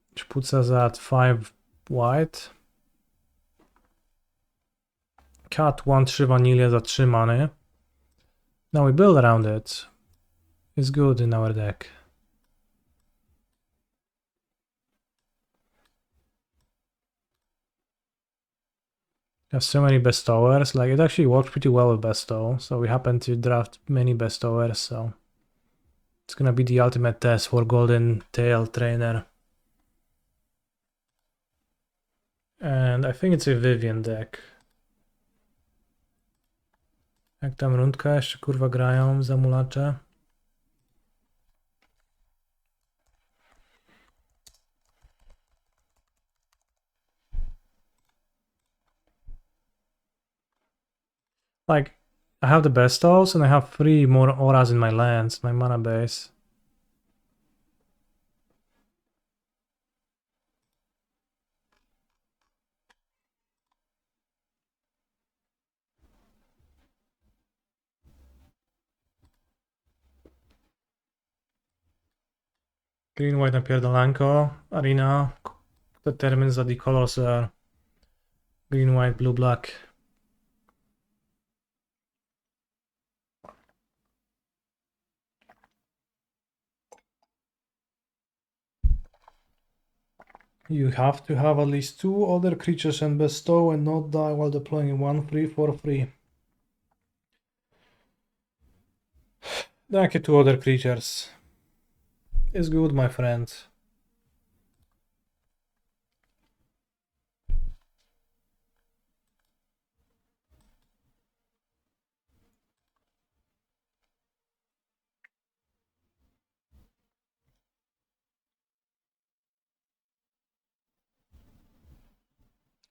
Which puts us at 5 white. Cut 1-3 vanilla za 3 many. Now we build around it. It's good in our deck. Have so many bestowers. Like it actually works pretty well with bestow. So we happen to draft many bestowers. So it's gonna be the ultimate test for Golden Tail Trainer. And I think it's a Vivian deck. Jak tam rundka jeszcze kurwa grają zamulacze. Like I have the bestos and I have 3 more auras in my lands, my mana base. Green, white napierdalanko. Arena determines that the colors are green, white, blue, black. You have to have at least 2 other creatures and bestow and not die while deploying 1/3 for free. Thank you, 2 other creatures. It's good, my friend.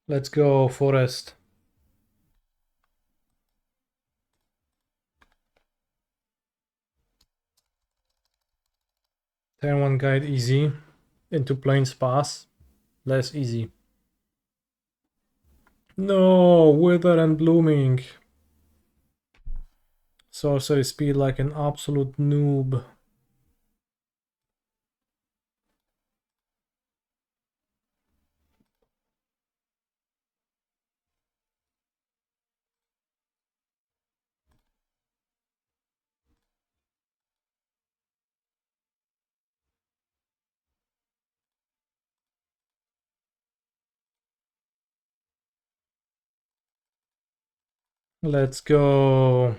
Let's go, forest. Turn 1 guide easy. Into plains pass. Less easy. No, wither and blooming. Sorcery speed like an absolute noob. Let's go.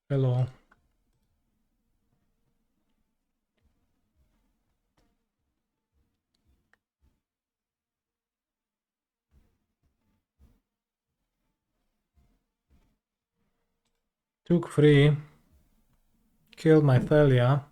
Hello. Took 3. Killed my Thalia.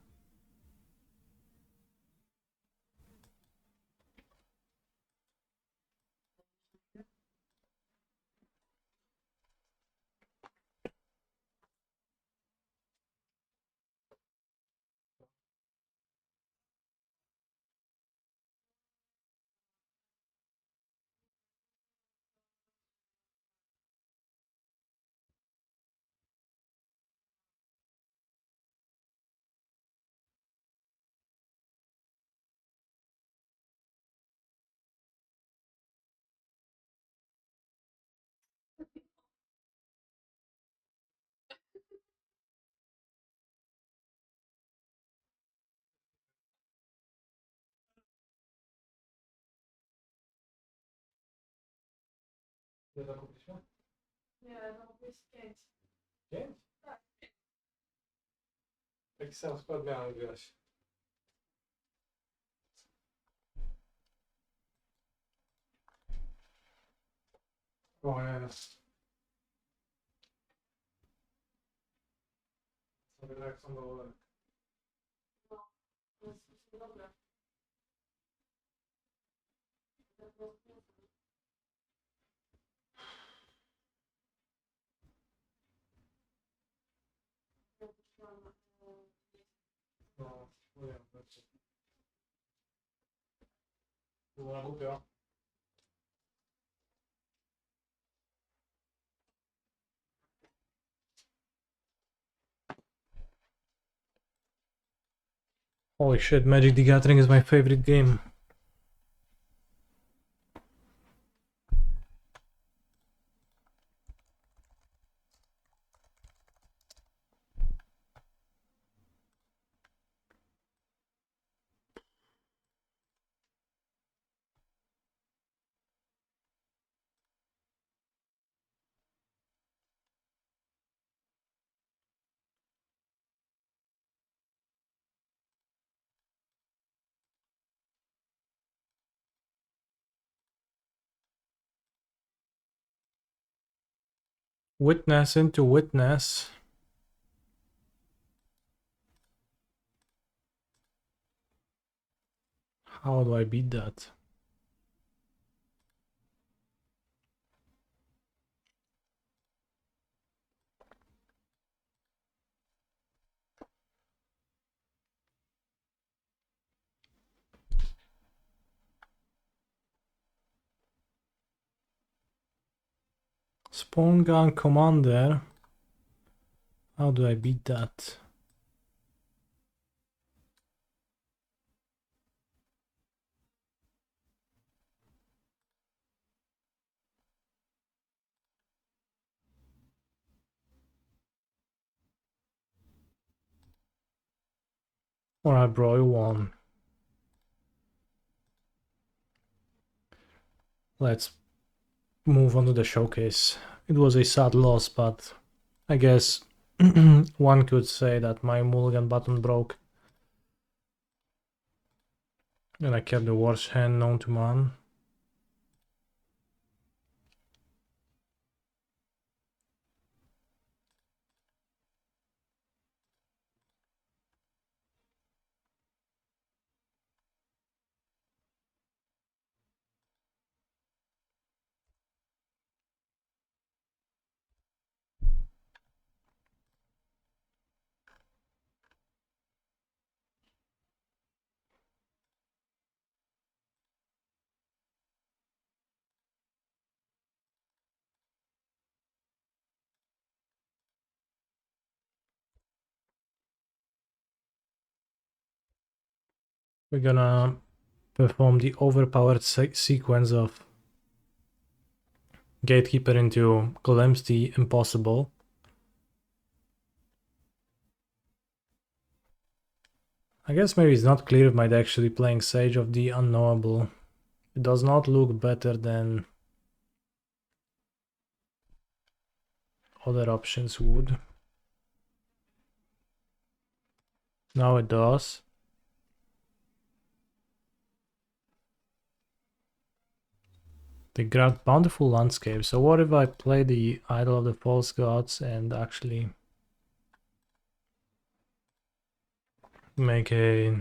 Nie, no jest 5. 5? Tak. Taki sam skład miałem grać. O jest. Sobie tak są dobre. No, to jest dobre. No, wiem, znaczy. Była głupia. Holy shit, Magic the Gathering is my favorite game. Witness into witness. How do I beat that? Spawn gun commander. How do I beat that? Alright, bro, you won. Let's move on to the showcase. It was a sad loss, but I guess one could say that my mulligan button broke. And I kept the worst hand known to man. We're gonna perform the overpowered sequence of Gatekeeper into Glimpse the Impossible. I guess maybe it's not clear if my deck actually playing Sage of the Unknowable. It does not look better than other options would. Now it does. They grab Bountiful Landscape. So what if I play the Idol of the False Gods and actually make a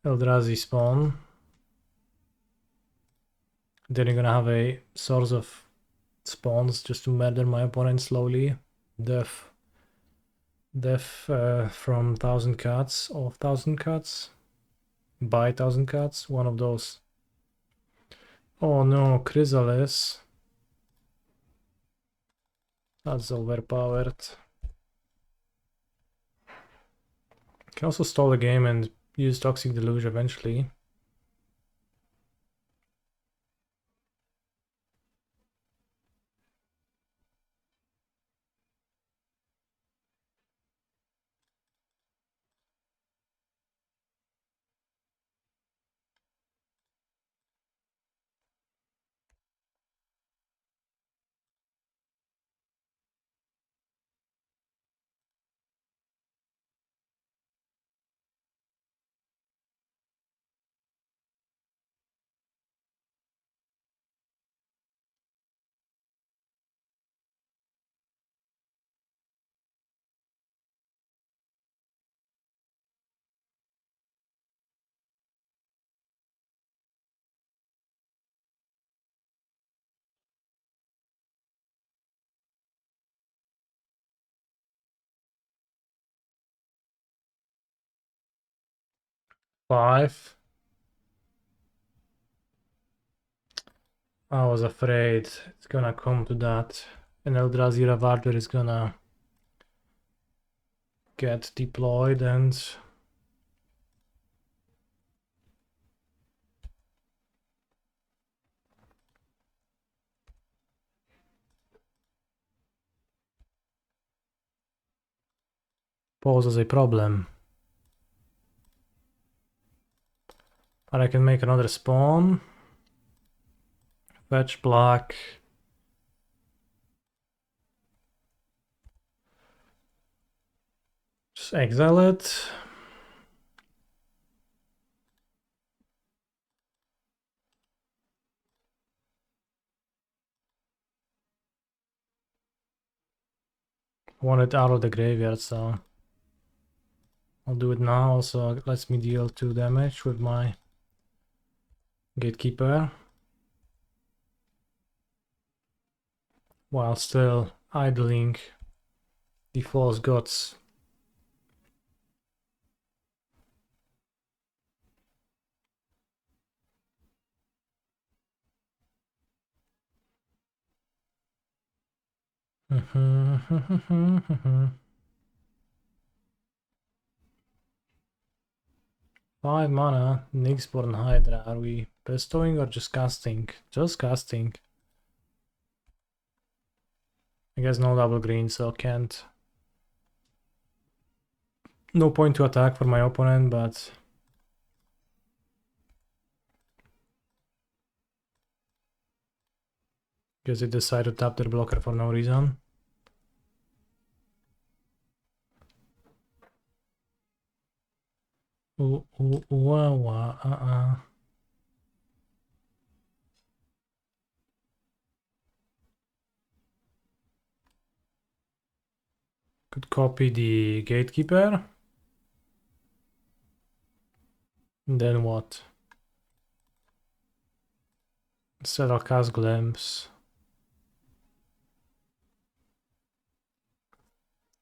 Eldrazi spawn? Then you're gonna have a source of spawns just to murder my opponent slowly. Death from 1000 cards, of 1000 cards, buy 1000 cards, one of those. Oh no, Chrysalis. That's overpowered. Can also stall the game and use Toxic Deluge eventually. 5. I was afraid it's gonna come to that. And Eldrazi Revarder is gonna get deployed and poses a problem. But I can make another spawn. Fetch black. Just exile it. I want it out of the graveyard, so I'll do it now. Also, it lets me deal 2 damage with my Gatekeeper, while still idling the False Gods. Five mana, Nyxborn Hydra. Are we bestowing or just casting? Just casting. I guess no double green, so can't. No point to attack for my opponent, but guess they decide to tap their blocker for no reason. Ooh, ooh, ooh, Could copy the Gatekeeper. And then what? Instead I'll cast Glimpse.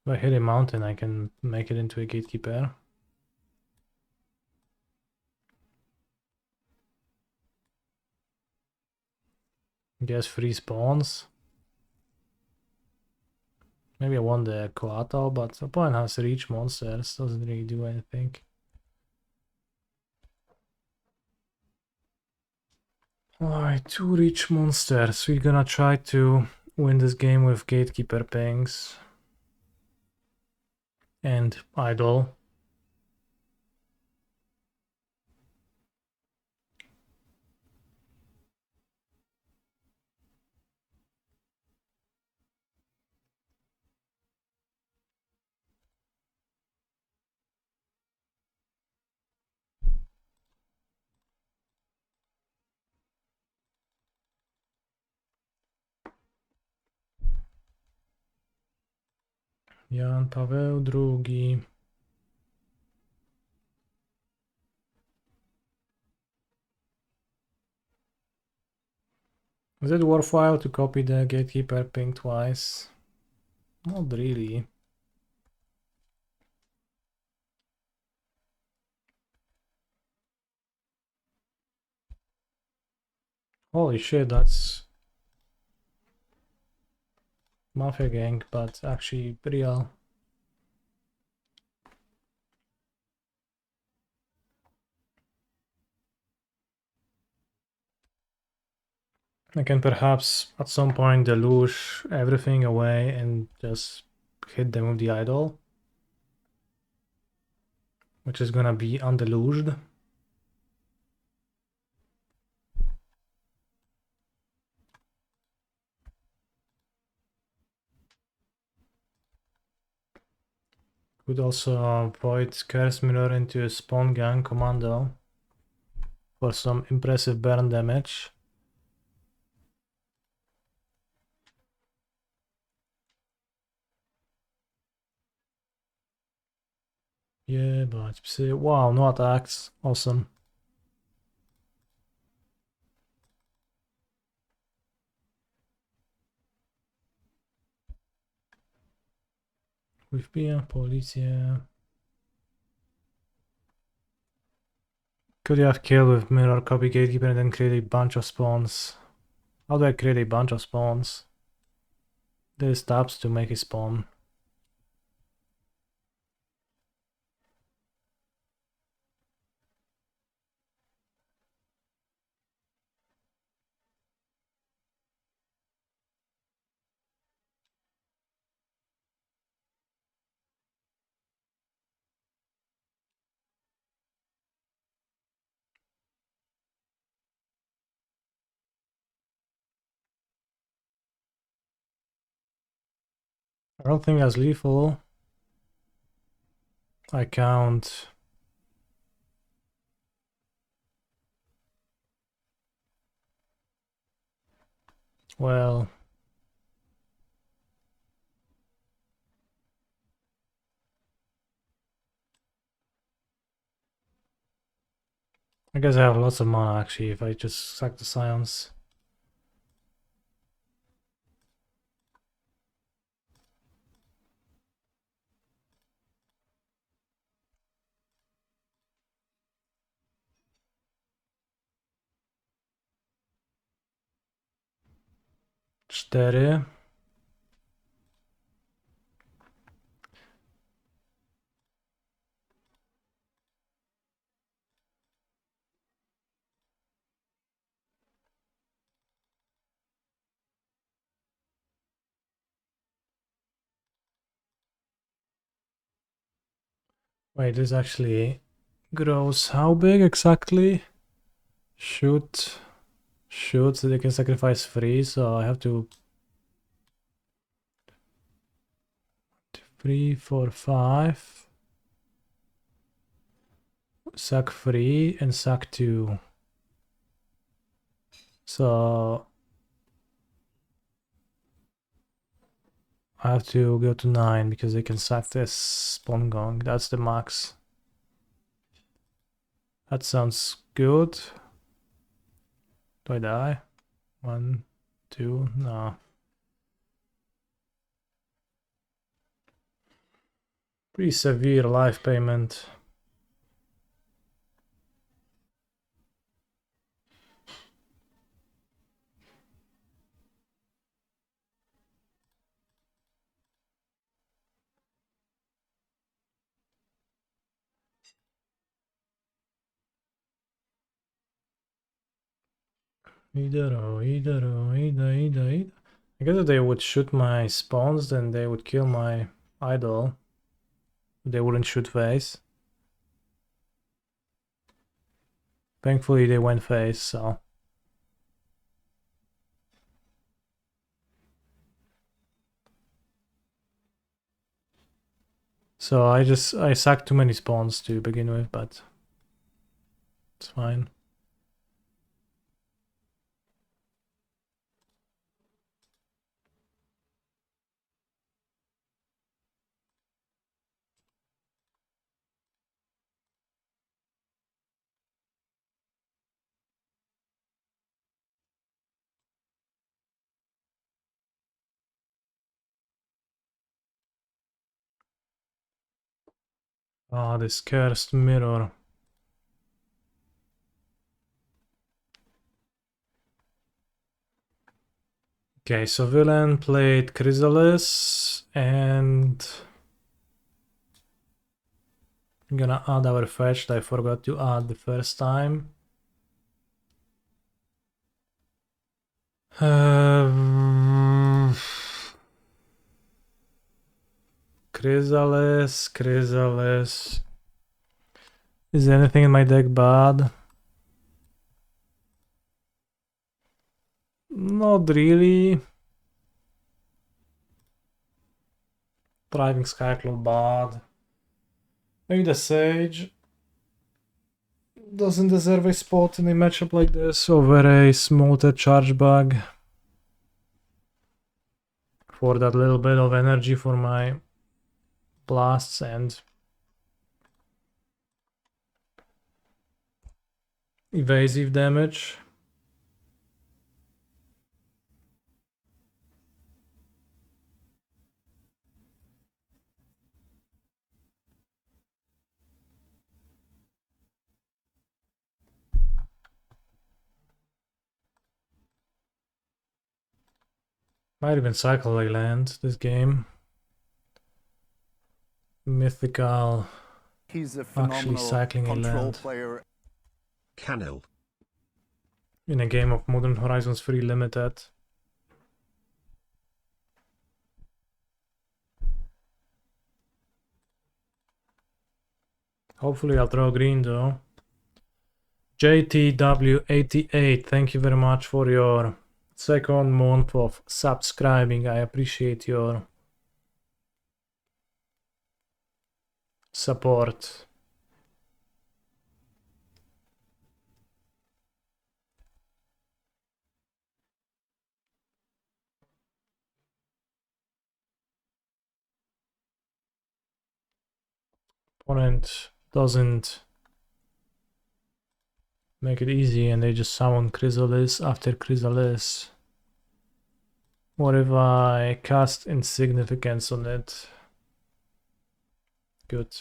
If I hit a mountain, I can make it into a Gatekeeper. Guess 3 spawns. Maybe I want the Coatl, but the opponent has reach monsters, doesn't really do anything. Alright, 2 reach monsters. We're gonna try to win this game with Gatekeeper pings and Idol. Jan Paweł II. Is it worthwhile to copy the Gatekeeper ping twice? Not really. Holy shit, that's Mafia Gang, but actually real. I can perhaps at some point deluge everything away and just hit them with the Idol, which is gonna be undeluged. Could also void Curse Mirror into a Spawn Gang commando for some impressive burn damage. Yeah, but wow, no attacks. Awesome. With Pia, Policia. Could you have killed with mirror copy gatekeeper and then create a bunch of spawns? How do I create a bunch of spawns? There's tabs to make a spawn. I don't think that's lethal. I count. Well, I guess I have lots of mana actually if I just sack the science. Cztery. Wait, this actually grows how big exactly? Shoot. Shoot, so they can sacrifice 3, so I have to 3, 4, 5. Sack 3 and sack 2. So I have to go to 9 because they can sack this spawn gong. That's the max. That sounds good. Do I die? 1, 2, no. Pretty severe life payment. Either. I guess if they would shoot my spawns, then they would kill my idol. They wouldn't shoot face. Thankfully they went face, so. So I sacked too many spawns to begin with, but it's fine. Ah, this cursed mirror. Okay, so villain played Chrysalis, and I'm gonna add our fetch that I forgot to add the first time. Chrysalis. Is anything in my deck bad? Not really. Thriving Skyclaw bad. Maybe the Sage doesn't deserve a spot in a matchup like this over a smoted charge bug. For that little bit of energy for my blasts and evasive damage. Might even cycle a land this game. Mythical. He's a Actually phenomenal cycling a control land. player. Canal. In a game of Modern Horizons 3 Limited. Hopefully I'll draw green though. JTW88, thank you very much for your second month of subscribing. I appreciate your support. Opponent doesn't make it easy and they just summon Chrysalis after Chrysalis. What if I cast Insignificance on it? Good.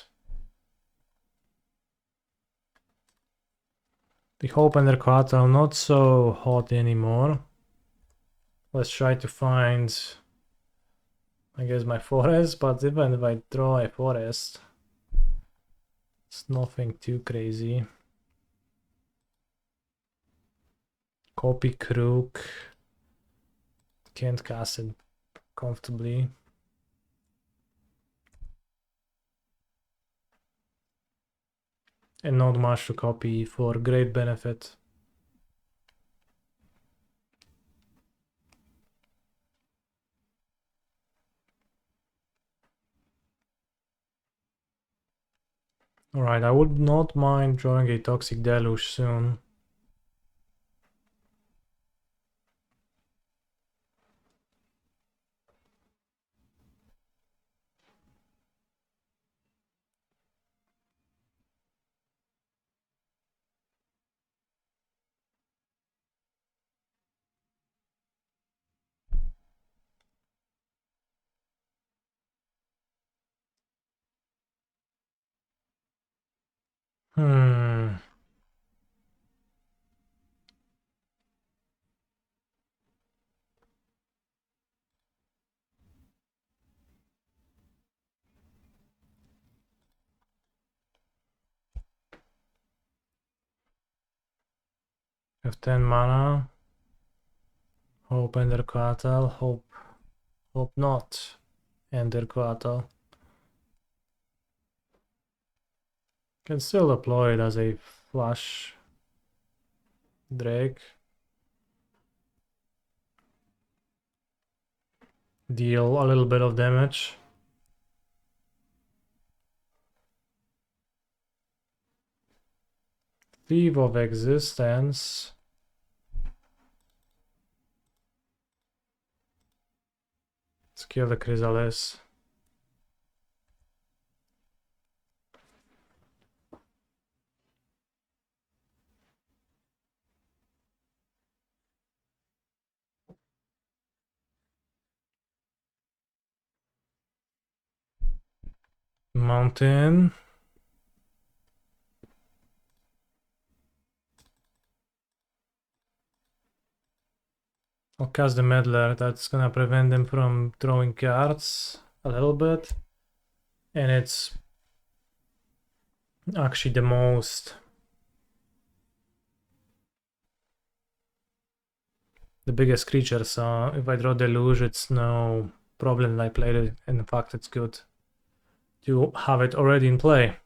The Hope and Erquata not so hot anymore. Let's try to find, I guess, my forest, but even if I draw a forest, it's nothing too crazy. Copy Crook. Can't cast it comfortably. And not much to copy for great benefit. Alright, I would not mind drawing a Toxic Deluge soon. Hmm. Have 10 mana. Hope Ender Coatl. Hope not Ender Coatl. Can still deploy it as a flash Drake. Deal a little bit of damage. Thief of Existence. Let's kill the Chrysalis. Mountain. I'll cast the Meddler. That's gonna prevent them from drawing cards a little bit. And it's actually the biggest creature, so if I draw Deluge, it's no problem. I played it, and in fact, it's good to have it already in play.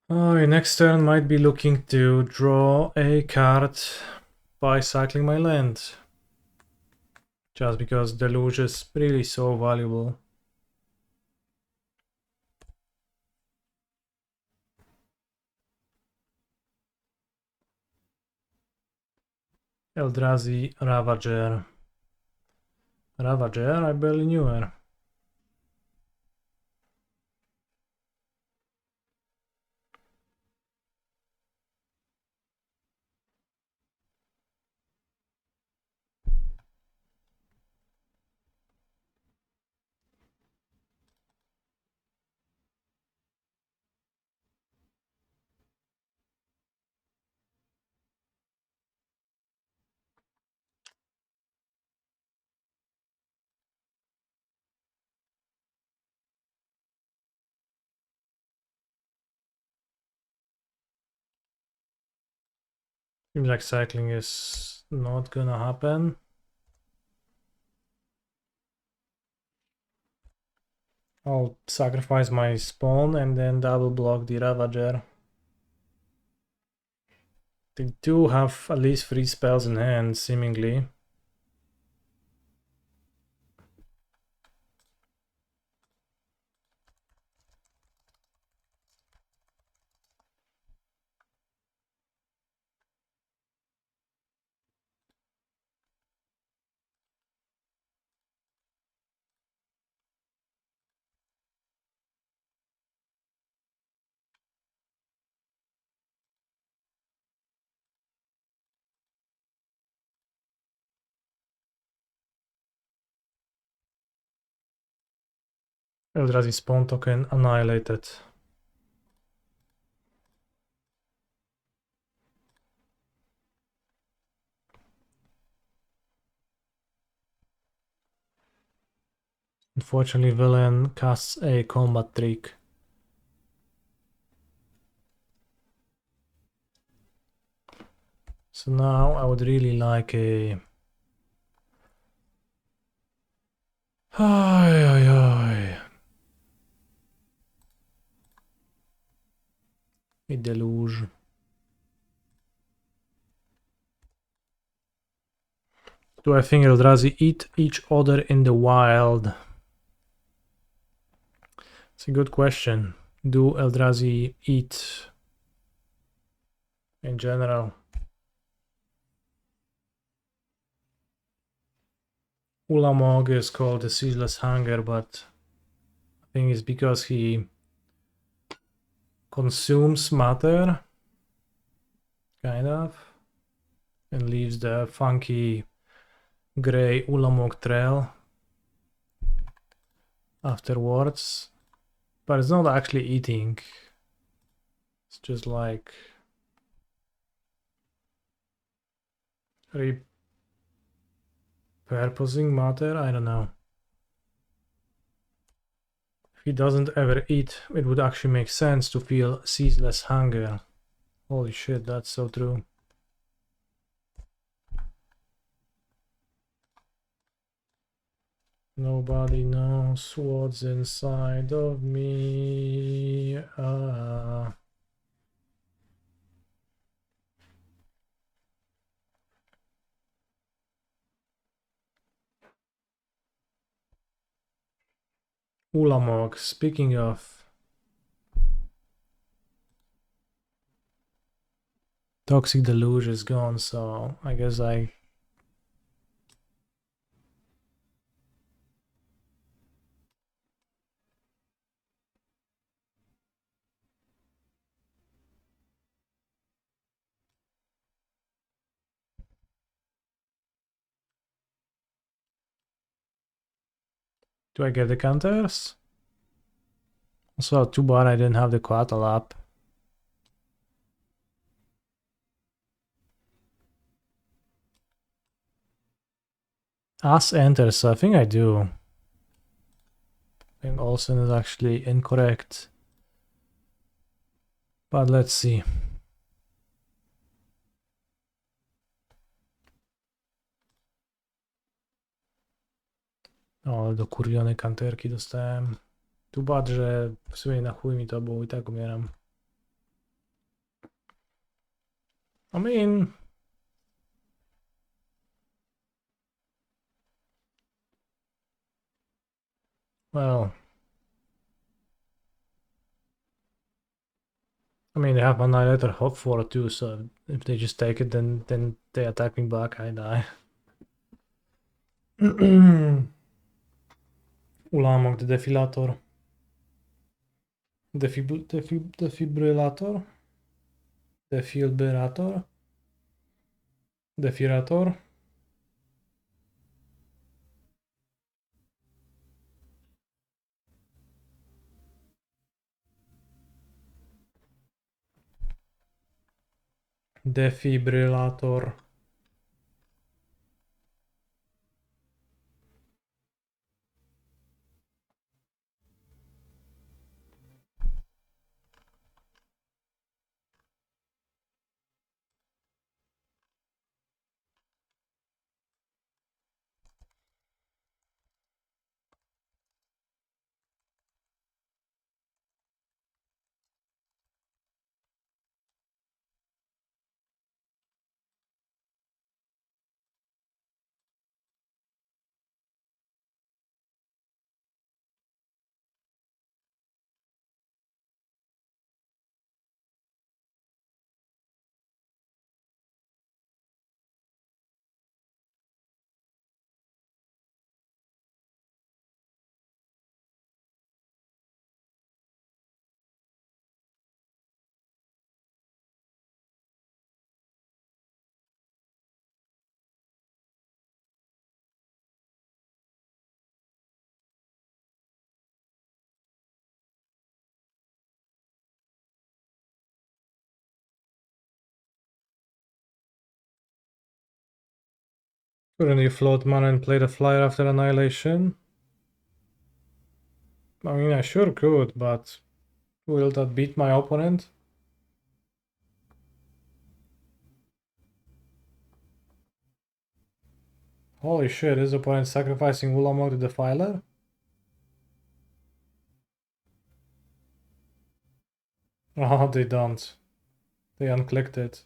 Oh, next turn might be looking to draw a card by cycling my land. Just because Deluge is really so valuable. Eldrazi Ravager. Ravager? I barely knew her. Seems like cycling is not gonna happen. I'll sacrifice my spawn and then double block the Ravager. They do have at least 3 spells in hand, seemingly. Eldrazi spawn token annihilated. Unfortunately, villain casts a combat trick. So now I would really like a... Ay, ay, ay. A deluge. Do I think Eldrazi eat each other in the wild? It's a good question. Do Eldrazi eat in general? Ulamog is called the Ceaseless Hunger, but I think it's because he consumes matter, kind of, and leaves the funky gray Ulamog trail afterwards. But it's not actually eating. It's just like repurposing matter. I don't know. If he doesn't ever eat, it would actually make sense to feel ceaseless hunger. Holy shit, that's so true. Nobody knows what's inside of me. Ulamog, speaking of... Toxic Deluge is gone, so I guess I... Do I get the counters? Also, too bad I didn't have the Coatl up. As enters, so I think I do. I think Olsen is actually incorrect. But let's see. O, do kurwionej kanterki dostałem. Tu bad, że w sumie na chuj mi to, bo i tak umieram. I mean... Well... I mean, they have Annihilator Hop for it too, so if they just take it, then they attack me back, I die. Ulamog the Defilator. Defibrillator. Defibrillator. Defirator. Defibrillator. Couldn't you float mana and play the flyer after Annihilation? I mean, I sure could, but will that beat my opponent? Holy shit, is opponent sacrificing Ulamog the Defiler? Oh, they don't. They unclicked it.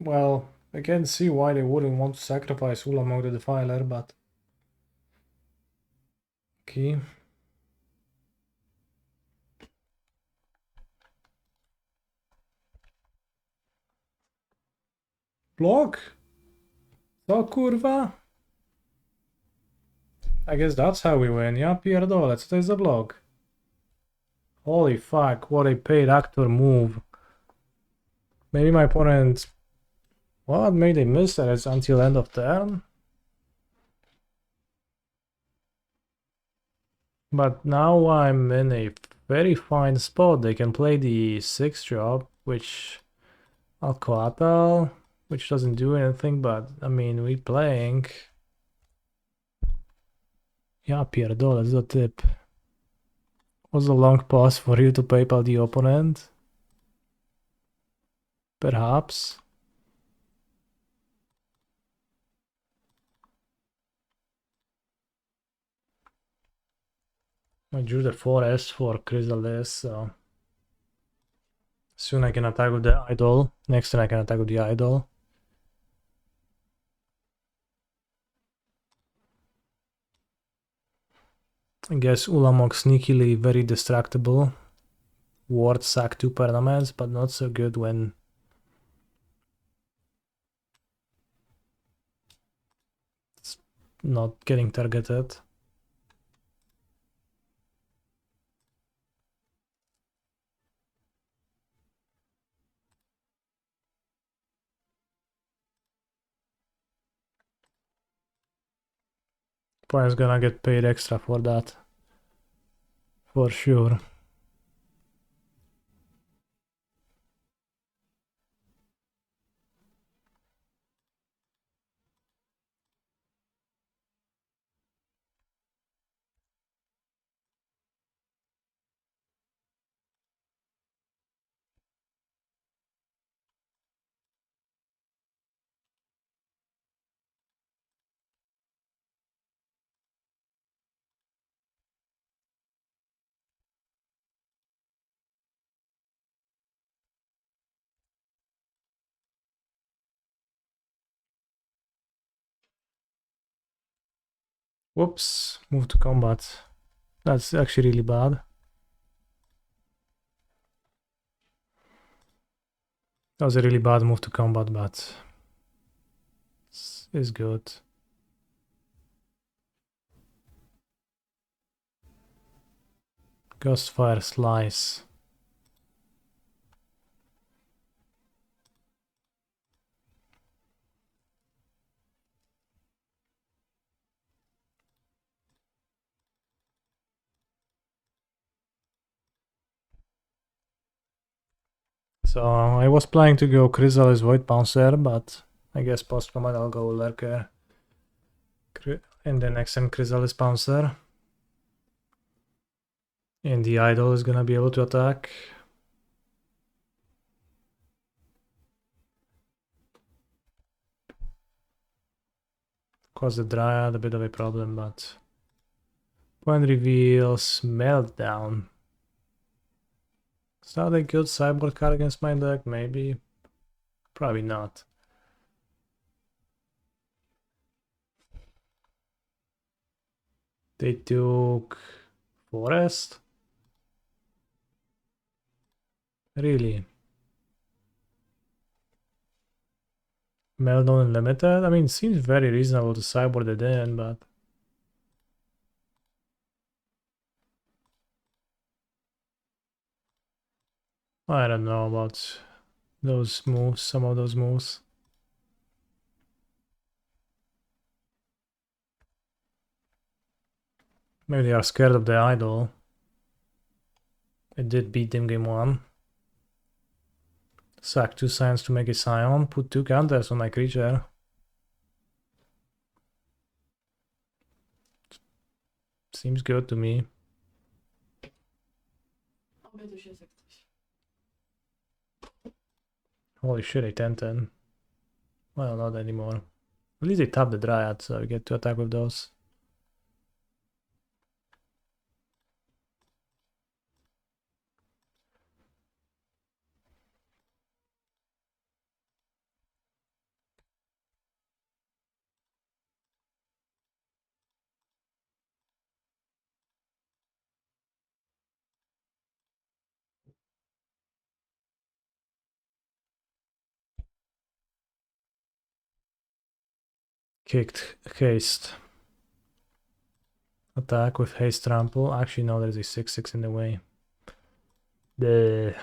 Well, I can see why they wouldn't want to sacrifice Ulamog the Defiler, but... Okay. Block? Co kurwa? I guess that's how we win. Ja pierdolę, co to jest za blok? Holy fuck, what a paid actor move. Maybe my opponent... What made they miss that? It's until end of turn? But now I'm in a very fine spot. They can play the 6 drop, which Alcoatl, which doesn't do anything, but I mean, we playing. Ja pierdolę, co za typ. Was a long pause for you to PayPal the opponent? Perhaps. I drew the 4S for Chrysalis, so soon I can attack with the idol. Next turn I can attack with the idol. I guess Ulamog sneakily very distractible. Ward sack 2 permanents, but not so good when it's not getting targeted. Opponent's gonna get paid extra for that. For sure. Whoops, move to combat. That's actually really bad. That was a really bad move to combat, but it's good. Ghostfire Slice. So I was planning to go Chrysalis Void Bouncer, but I guess post combat I'll go Lurker. And then next time Chrysalis Bouncer. And the idol is gonna be able to attack. Cause the Dryad a bit of a problem, but point reveals Meltdown. Is that a good sideboard card against my deck? Maybe. Probably not. They took Forest? Really? Meltdown Unlimited? I mean, it seems very reasonable to sideboard it in, but... I don't know about those moves, some of those moves. Maybe they are scared of the idol. It did beat them game 1. Sack 2 science to make a scion. Put 2 counters on my creature. Seems good to me. Holy shit, a 10-10. Well, not anymore. At least they tap the Dryad, so we get to attack with those. Kicked haste. Attack with haste trample. Actually, no, there's a 6/6 in the way. The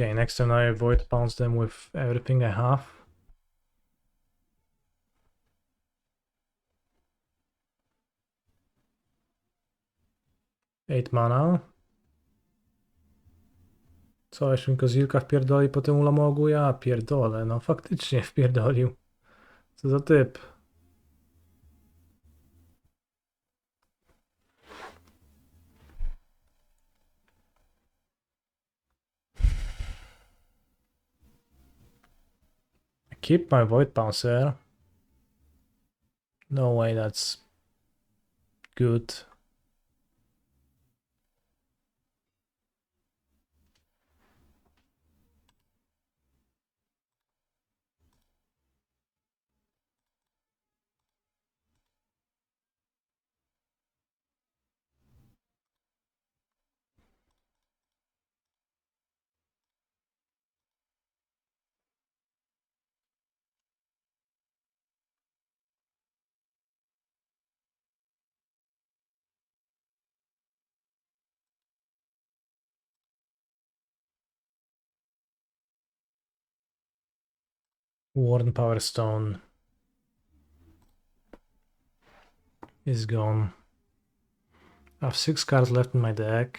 Okay, next time I avoid bounce them with everything I have. Eight mana. Co, jeszcze mi Kozilka wpierdoli po tym ulamogu? Ja pierdolę, no faktycznie wpierdolił. Co za typ. I keep my Void Bouncer. No way that's good. Warden Power Stone is gone. I have 6 cards left in my deck.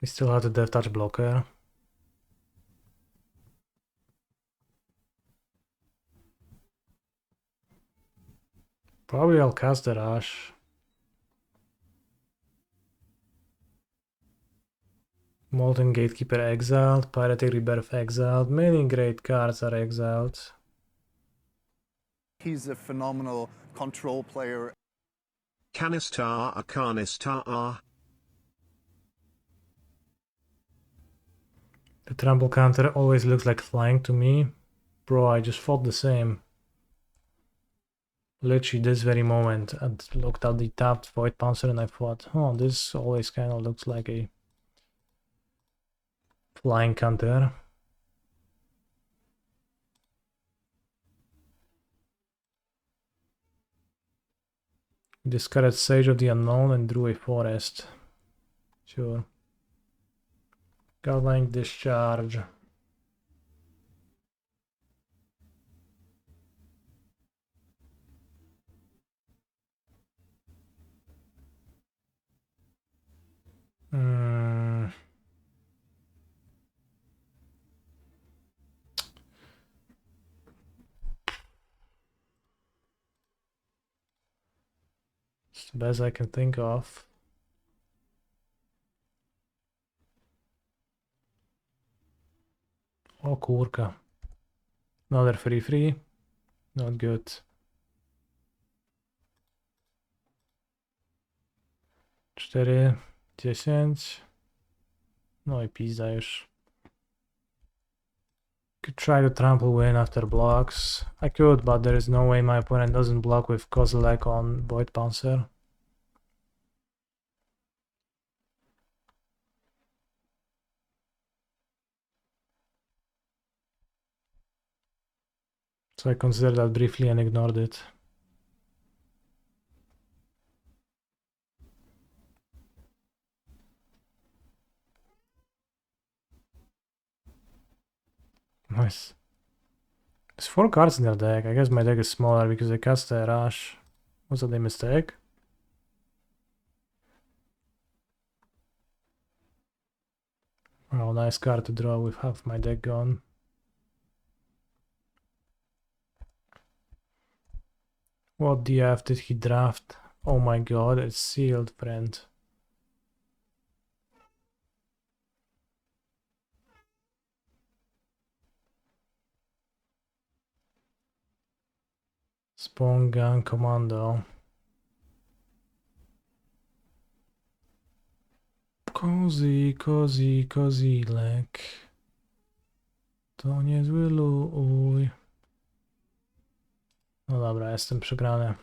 We still have the Death Touch blocker. Probably I'll cast the Rush. Molten Gatekeeper exiled, Piratic Rebirth exiled. Many great cards are exiled. He's a phenomenal control player. Canistar a Canistar. The trample counter always looks like flying to me. Bro, I just thought the same. Literally this very moment, I looked at the tapped Void Bouncer and I thought, oh, this always kind of looks like a flying counter. Discarded Sage of the Unknown and drew a forest. Sure. Godlike Discharge. It's the best I can think of. Oh, kurka. Another free. Not good. 4, 10. No i pizza już. Could try to trample win after blocks. I could, but there is no way my opponent doesn't block with Kozilek on Void Bouncer. So I considered that briefly and ignored it. Nice. There's 4 cards in their deck. I guess my deck is smaller because I cast a rush. Was that a mistake? Oh, nice card to draw with half my deck gone. What DF did he draft? Oh my god, it's sealed, friend. Spawn Gun Commando. Kozilek. To niezły luj. No dobra, jestem przegrany.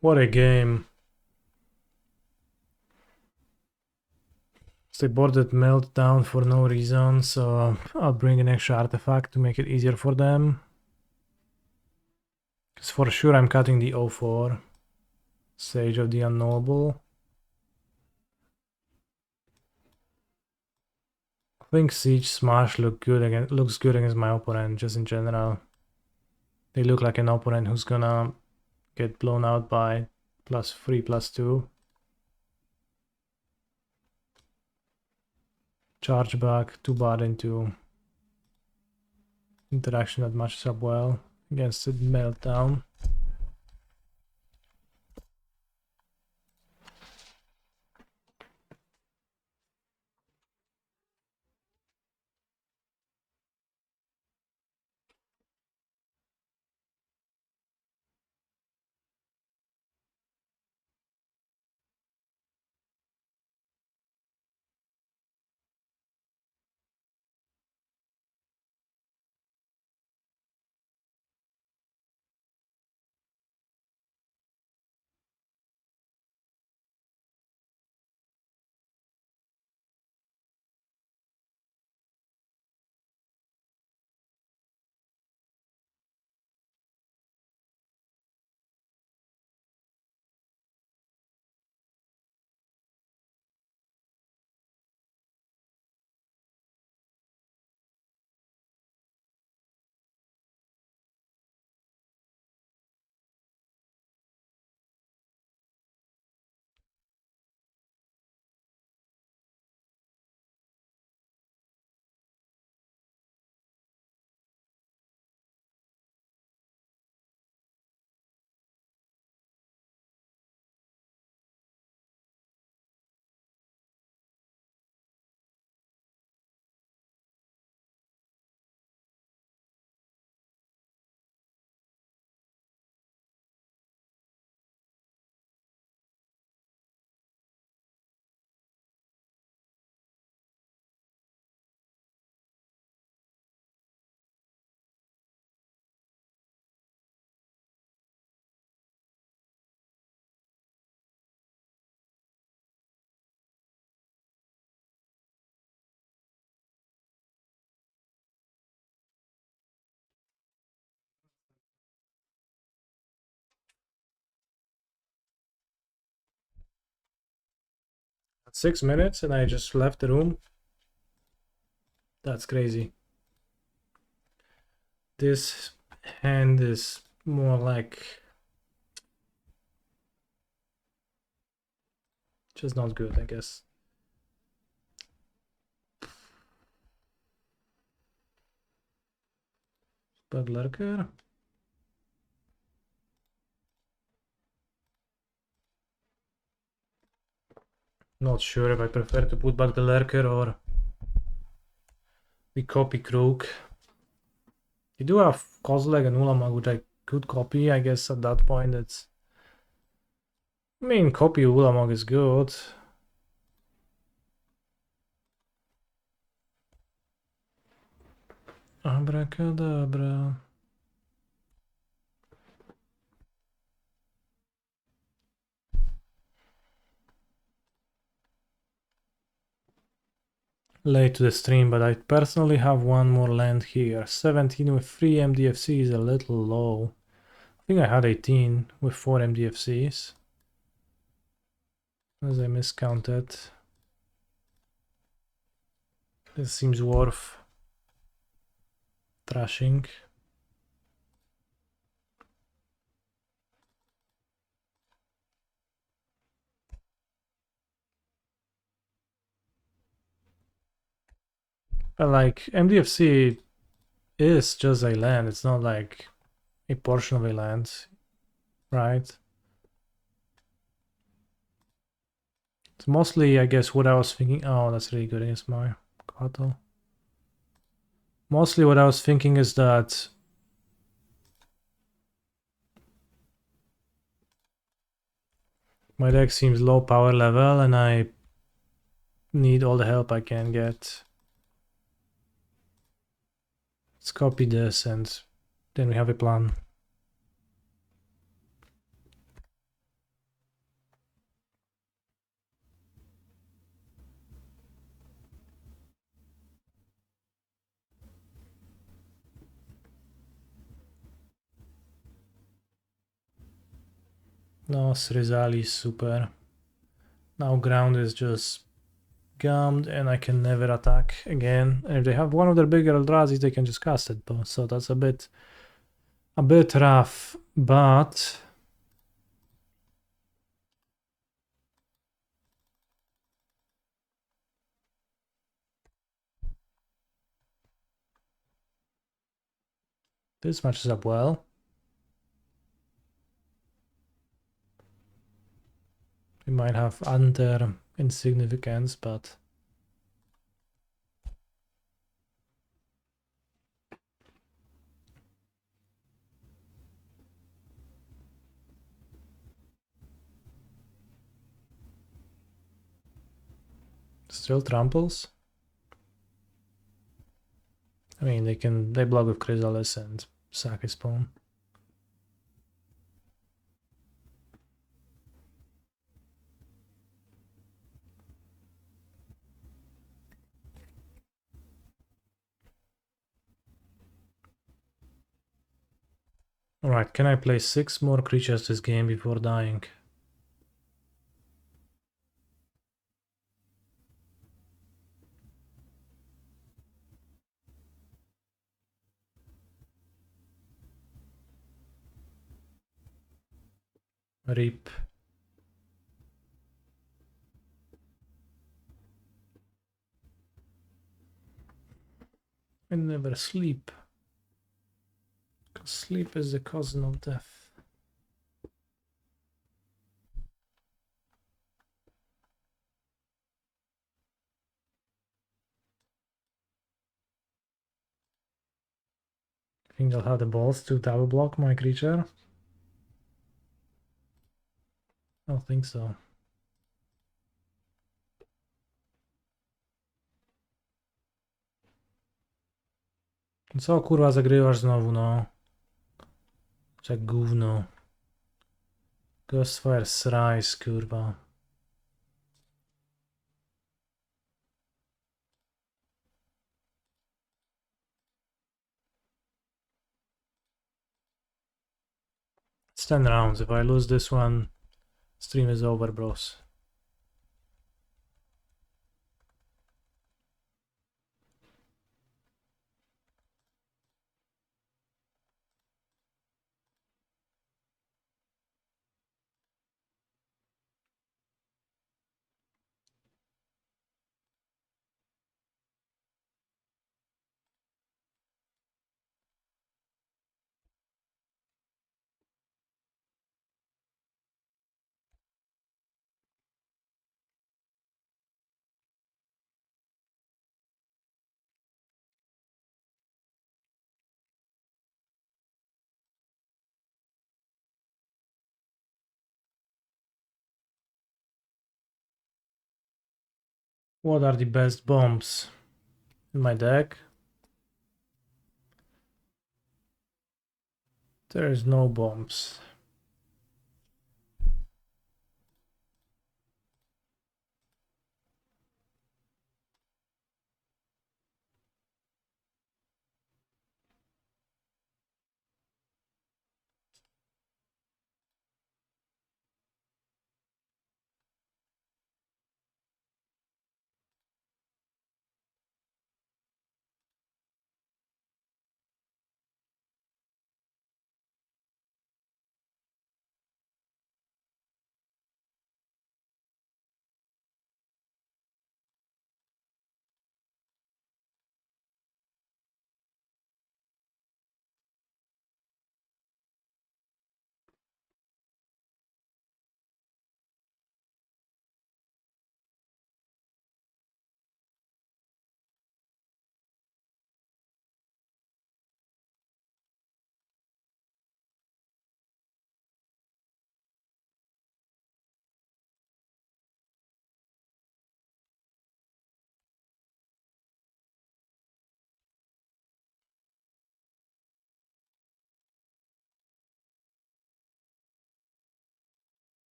What a game. They boarded Meltdown for no reason, so I'll bring an extra artifact to make it easier for them. Because for sure I'm cutting the 04. Sage of the Unknowable. I think Siege Smash looks good against my opponent, just in general. They look like an opponent who's gonna get blown out by +3/+2. Charge back, 2 bot into interaction that matches up well against the Meltdown. At 6 minutes and I just left the room. That's crazy. This hand is more like just not good, I guess. Bug Lurker. Not sure if I prefer to put back the Lurker or the copy Croak. You do have Kozilek and Ulamog, which I could copy. I guess at that point it's... I mean, copy Ulamog is good. Abracadabra. Late to the stream, but I personally have one more land here. 17 with 3 MDFC is a little low. I think I had 18 with 4 MDFCs. As I miscounted. This seems worth thrashing. But like MDFC is just a land, it's not like a portion of a land, right? It's mostly, I guess, what I was thinking. Oh, that's really good against my Kato. Mostly what I was thinking is that my deck seems low power level and I need all the help I can get. Let's copy this and then we have a plan. No, Srizali is super. Now ground is just gummed and I can never attack again. And if they have one of their bigger Eldrazi, they can just cast it. But so that's a bit rough, but this matches up well. We might have under insignificance, but still tramples. I mean, they block with Chrysalis and sack his pawn. Alright, can I play 6 more creatures this game before dying? Rip. I never sleep. Because sleep is the cousin of death. I think they'll have the balls to double block my creature. I don't think so. Co kurwa zagrywasz znowu, no? Jak gówno. Ghostfire Srice, kurwa. It's 10 rounds. If I lose this one, stream is over, bros. What are the best bombs in my deck? There is no bombs.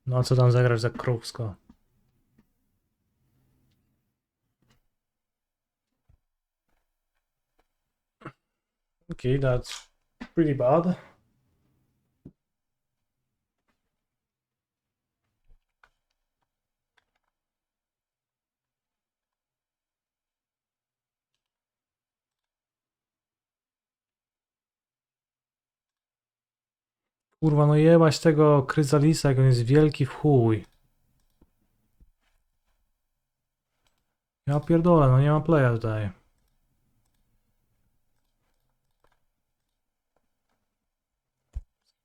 No co tam zagrasz za krówsko? Okay, that's pretty bad. Kurwa, no jebać tego Kryzalisa, jak on jest wielki w chuj. Ja pierdolę, no nie ma playa tutaj.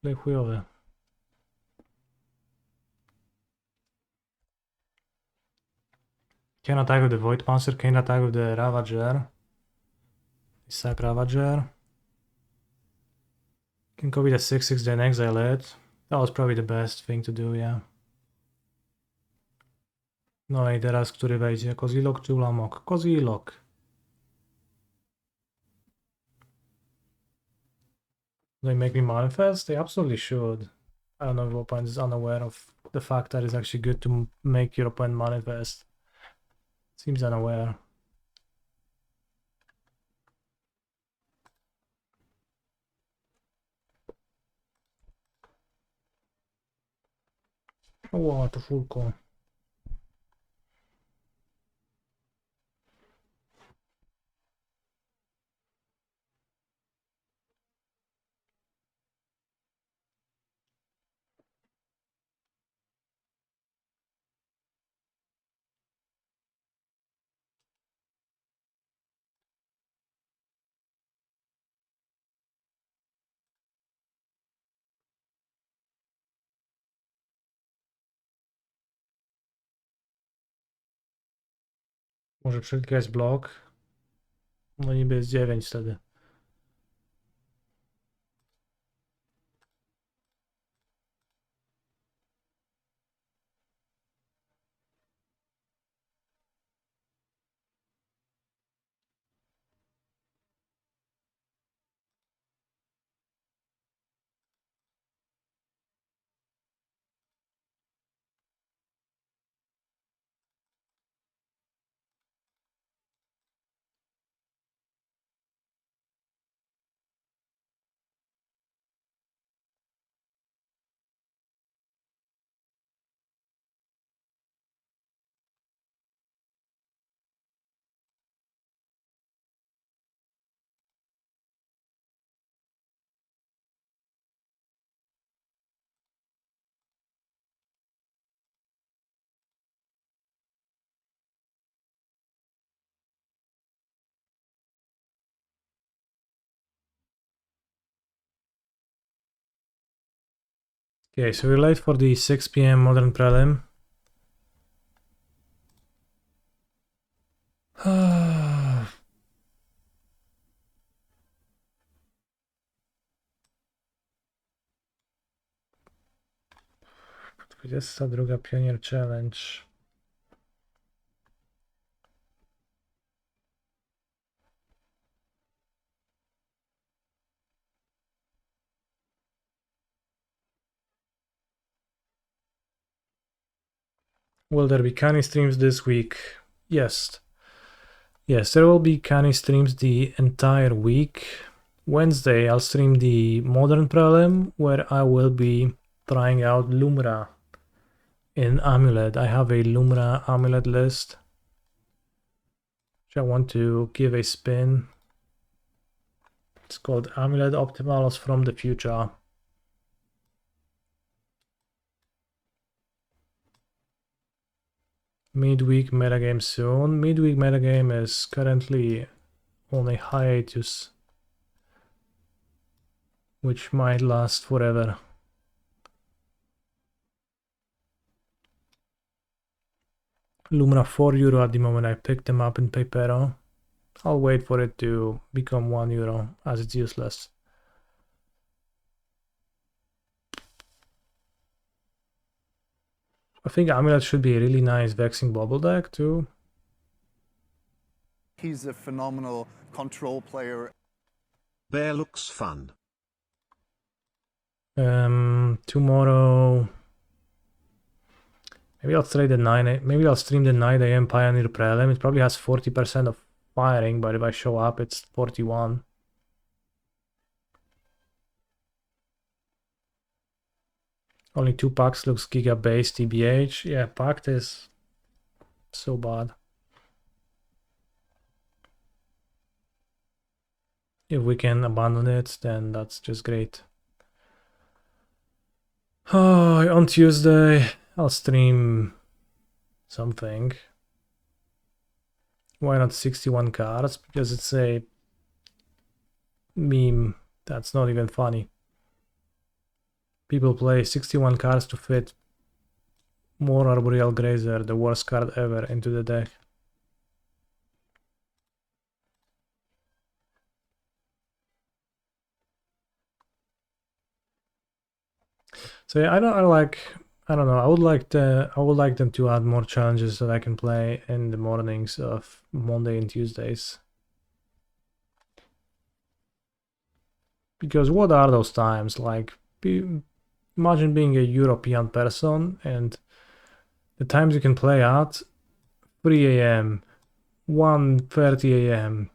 Play chujowy. Can attack with the Void Monster, can attack with the Ravager. Sack Ravager. Can copy the 6/6 then exile it. That was probably the best thing to do, yeah. No i teraz który wejdzie? Kozilok czy Ulamok? Kozilok. They make me manifest? They absolutely should. I don't know if your opponent is unaware of the fact that it's actually good to make your opponent manifest. Seems unaware. O, to fulko. Może przeklikać blok. No niby jest 9 wtedy. Okay, so we're late for the 6 p.m. modern prelim. 22 Pioneer Challenge. Will there be canny streams this week? Yes. Yes, there will be canny streams the entire week. Wednesday, I'll stream the modern prelim where I will be trying out Lumra in Amulet. I have a Lumra Amulet list which I want to give a spin. It's called Amulet Optimalos from the Future. Midweek metagame soon. Midweek metagame is currently on a hiatus, which might last forever. Lumra €4 at the moment. I picked them up in Paypero. I'll wait for it to become €1 as it's useless. I think Amulet should be a really nice Vexing Bubble deck too. He's a phenomenal control player. Bear looks fun. Tomorrow, maybe I'll trade the 9. Maybe I'll stream the 9 a.m. Pioneer Prelim. It probably has 40% of firing, but if I show up, it's 41. Only 2 packs looks Giga base TBH. Yeah, packed is so bad. If we can abandon it, then that's just great. On Tuesday, I'll stream something. Why not 61 cards? Because it's a meme that's not even funny. People play 61 cards to fit more Arboreal Grazer, the worst card ever, into the deck. So yeah, I don't know. I would like them to add more challenges that I can play in the mornings of Monday and Tuesdays. Because what are those times? Like, imagine being a European person and the times you can play at 3 a.m., 1:30 a.m.,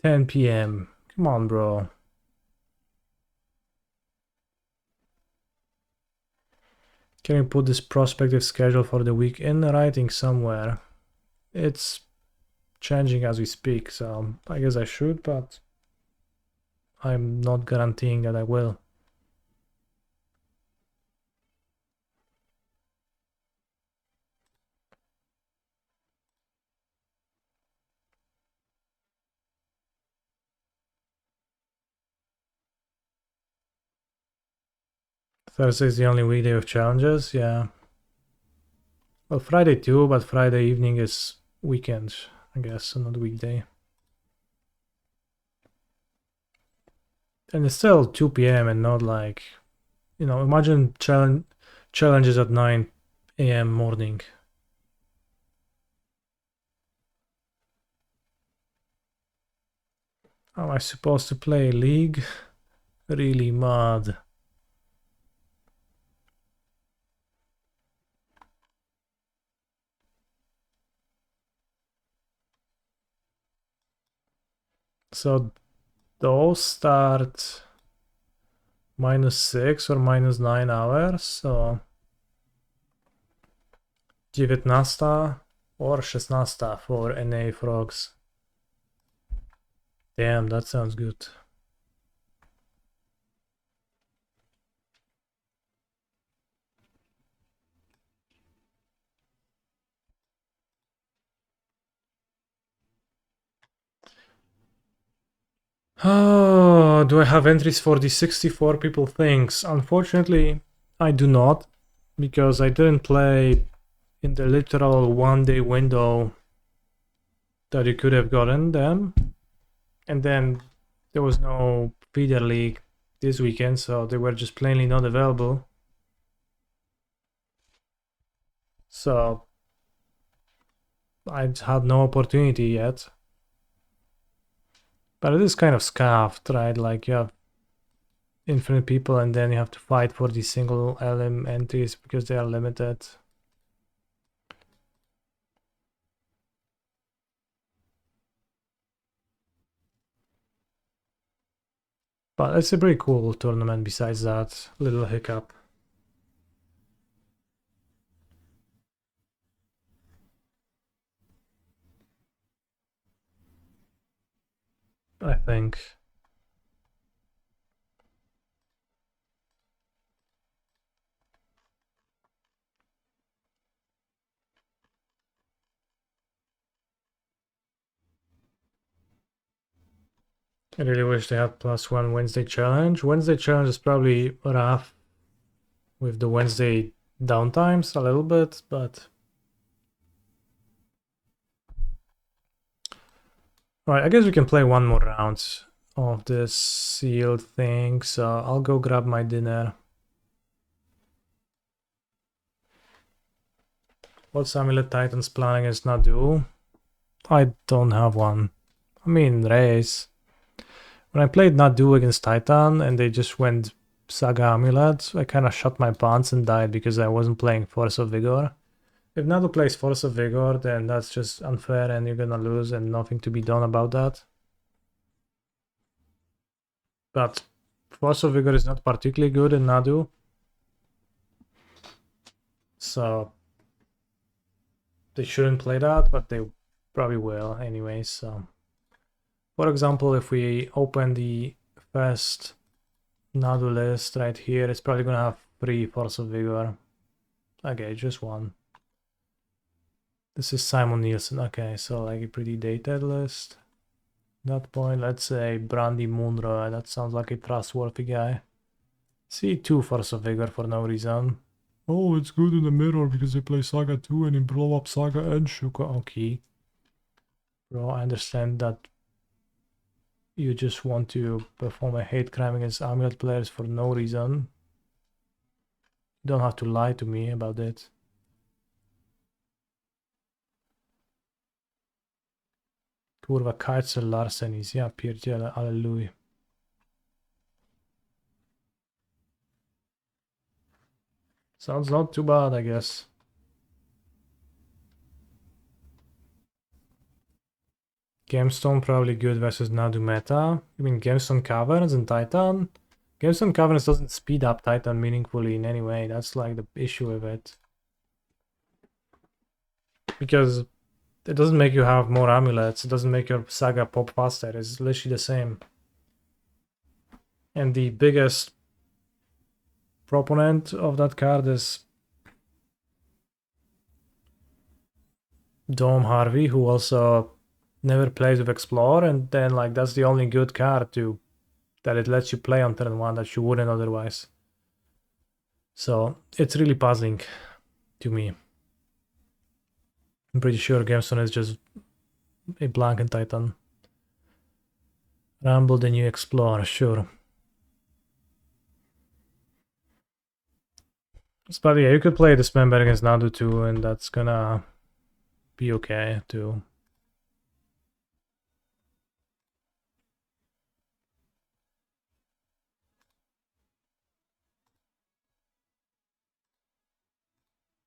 10 p.m. Come on, bro. Can you put this prospective schedule for the week in writing somewhere? It's changing as we speak, so I guess I should, but I'm not guaranteeing that I will. Thursday is the only weekday with challenges, yeah. Well, Friday too, but Friday evening is weekend, I guess, so not weekday. And it's still 2 p.m. and not like, imagine challenges at 9 a.m. morning. Am I supposed to play League? Really mad. So those start -6 or -9 hours, so 19 or 16 for NA frogs. Damn, that sounds good. Oh, do I have entries for the 64 people things? Unfortunately, I do not, because I didn't play in the literal 1-day window that you could have gotten them. And then there was no feeder league this weekend, so they were just plainly not available. So I had no opportunity yet. But it is kind of scuffed, right? Like you have infinite people and then you have to fight for these single LM entries because they are limited. But it's a pretty cool tournament besides that little hiccup. I think. I really wish they had +1 Wednesday challenge. Wednesday challenge is probably rough with the Wednesday downtimes a little bit, but... Alright, I guess we can play one more round of this sealed thing, so I'll go grab my dinner. What's Amulet Titan's planning is not due? I don't have one. I mean, race. When I played Nadu against Titan and they just went Saga Amulet, I kind of shot my pants and died because I wasn't playing Force of Vigor. If Nadu plays Force of Vigor, then that's just unfair and you're gonna lose and nothing to be done about that. But Force of Vigor is not particularly good in Nadu. So they shouldn't play that, but they probably will anyway. So, for example, if we open the first Nadu list right here, it's probably gonna have 3 Force of Vigor. Okay, just 1. This is Simon Nielsen. Okay, so like a pretty dated list. At that point, let's say Brandy Munro. That sounds like a trustworthy guy. See 2 Force of Vigor for no reason. Oh, it's good in the mirror because they play Saga 2 and they blow up Saga and Shuka. Okay. Bro, I understand that you just want to perform a hate crime against Amulet players for no reason. You don't have to lie to me about it. Kurwa, Kaiser Larsenis. Ja pierdziele, ale luj. Sounds not too bad, I guess. Gemstone probably good versus Nadu meta. You mean Gemstone Caverns and Titan? Gemstone Caverns doesn't speed up Titan meaningfully in any way. That's like the issue with it. Because it doesn't make you have more amulets. It doesn't make your Saga pop faster. It's literally the same. And the biggest proponent of that card is Dome Harvey, who also never plays with Explore, and then like that's the only good card that it lets you play on turn 1 that you wouldn't otherwise. So it's really puzzling to me. I'm pretty sure Gamestone is just a blank and Titan. Rumble the new Explore, sure. But yeah, you could play this member against Nadu too, and that's gonna be okay too.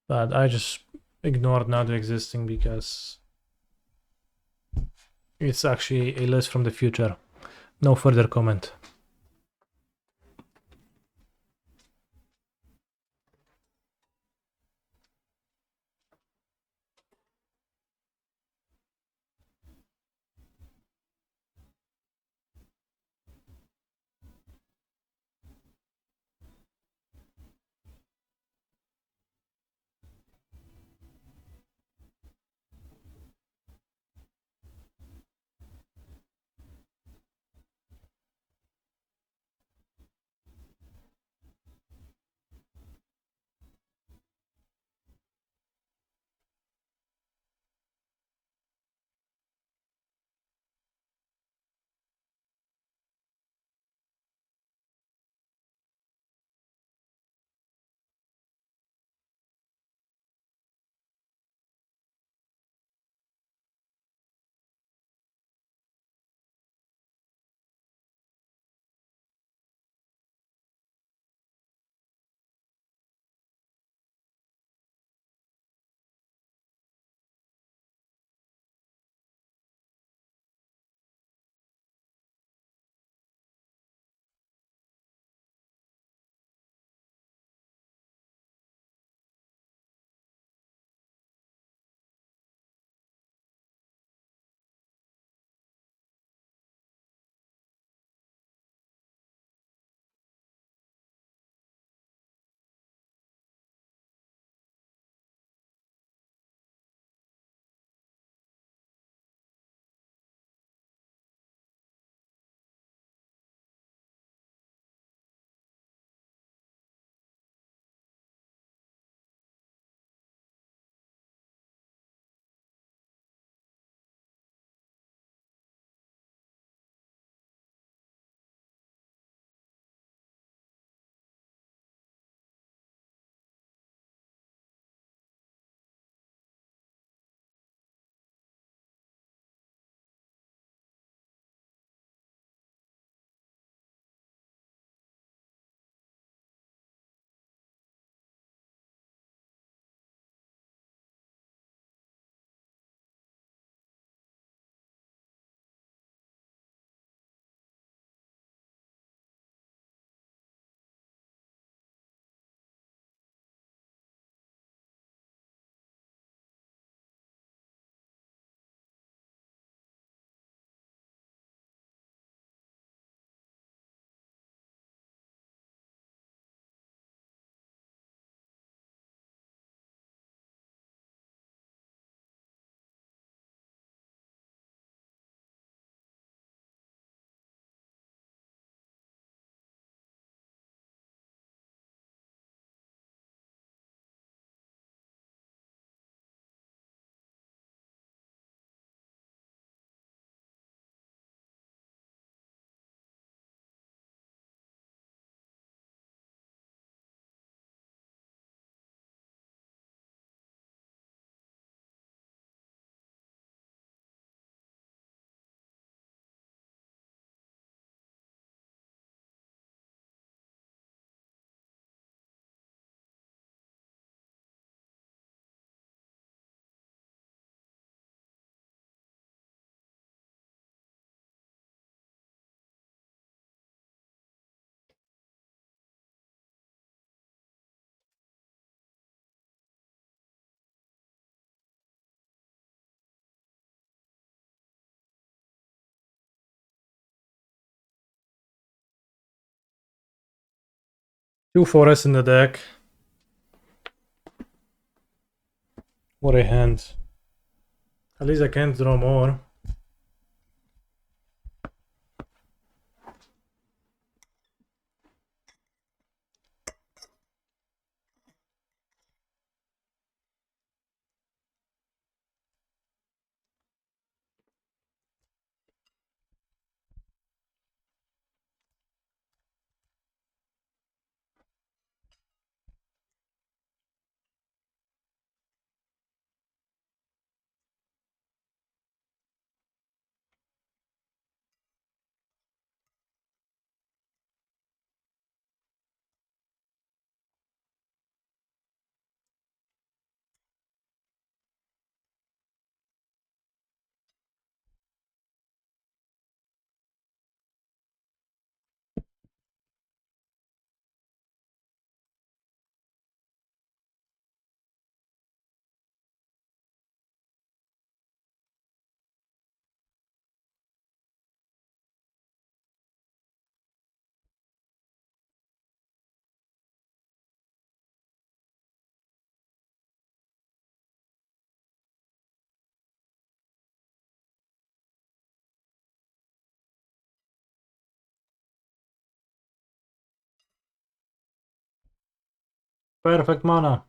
But I just ignored Nadu existing because it's actually a list from the future. No further comment. Two forests in the deck. What a hand. At least I can't draw more. Perfect mana.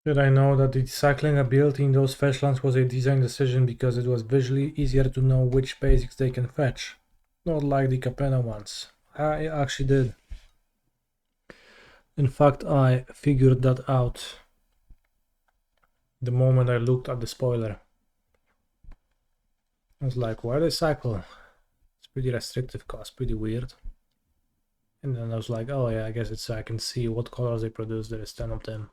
Did I know that the cycling ability in those fetchlands was a design decision because it was visually easier to know which basics they can fetch? Not like the Capena ones. I actually did. In fact, I figured that out the moment I looked at the spoiler. I was like, why they cycle? It's pretty restrictive cost, pretty weird. And then I was like, oh yeah, I guess it's so I can see what colors they produce. There is 10 of them.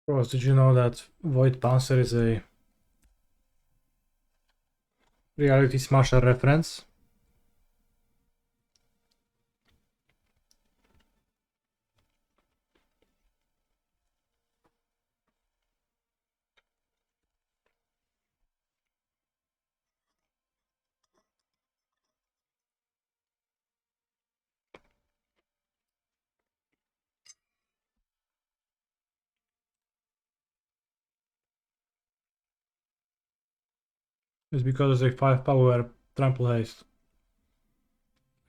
Bros, did you know that Void Panzer is a Reality Smasher reference? It's because it's a 5 power trample haste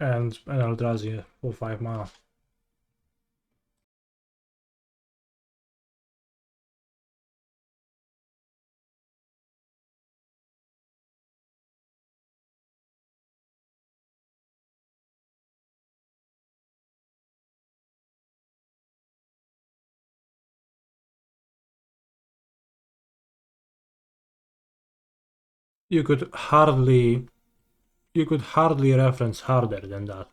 and an Eldrazi for 5 mana. You could hardly reference harder than that.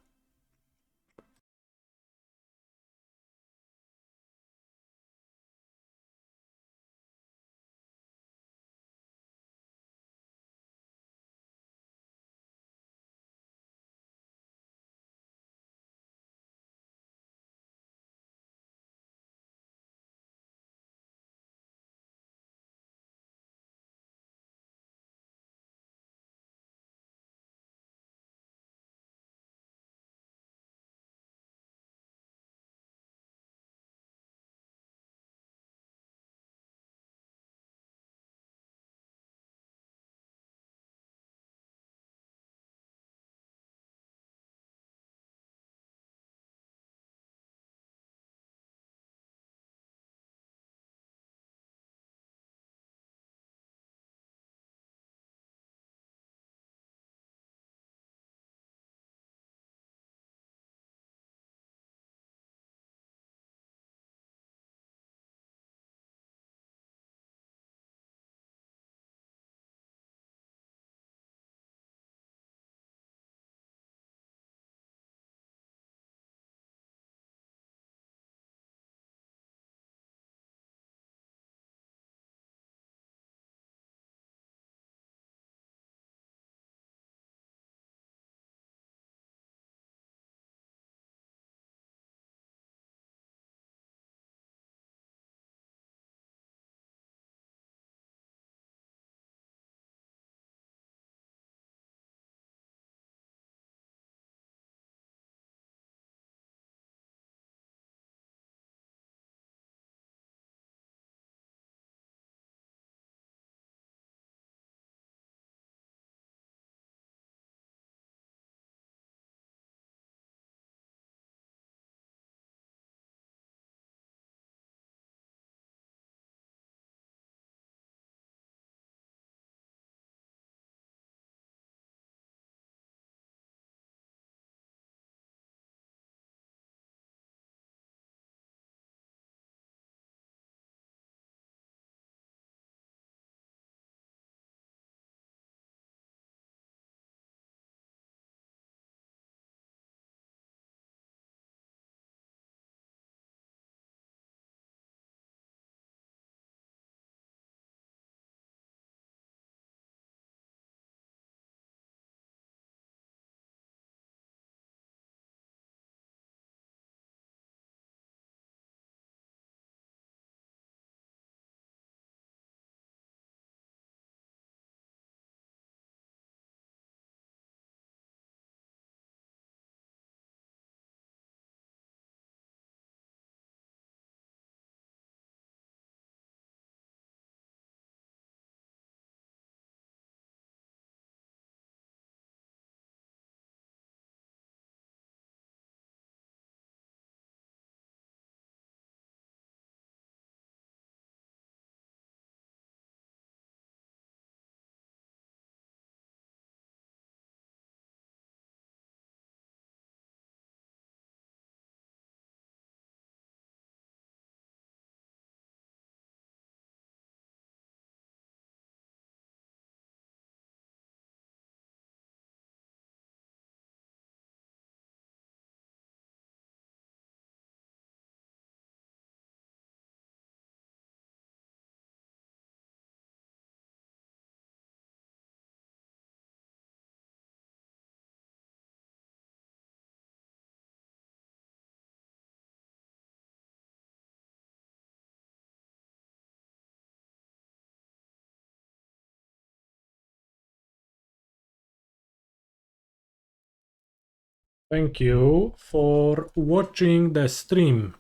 Thank you for watching the stream.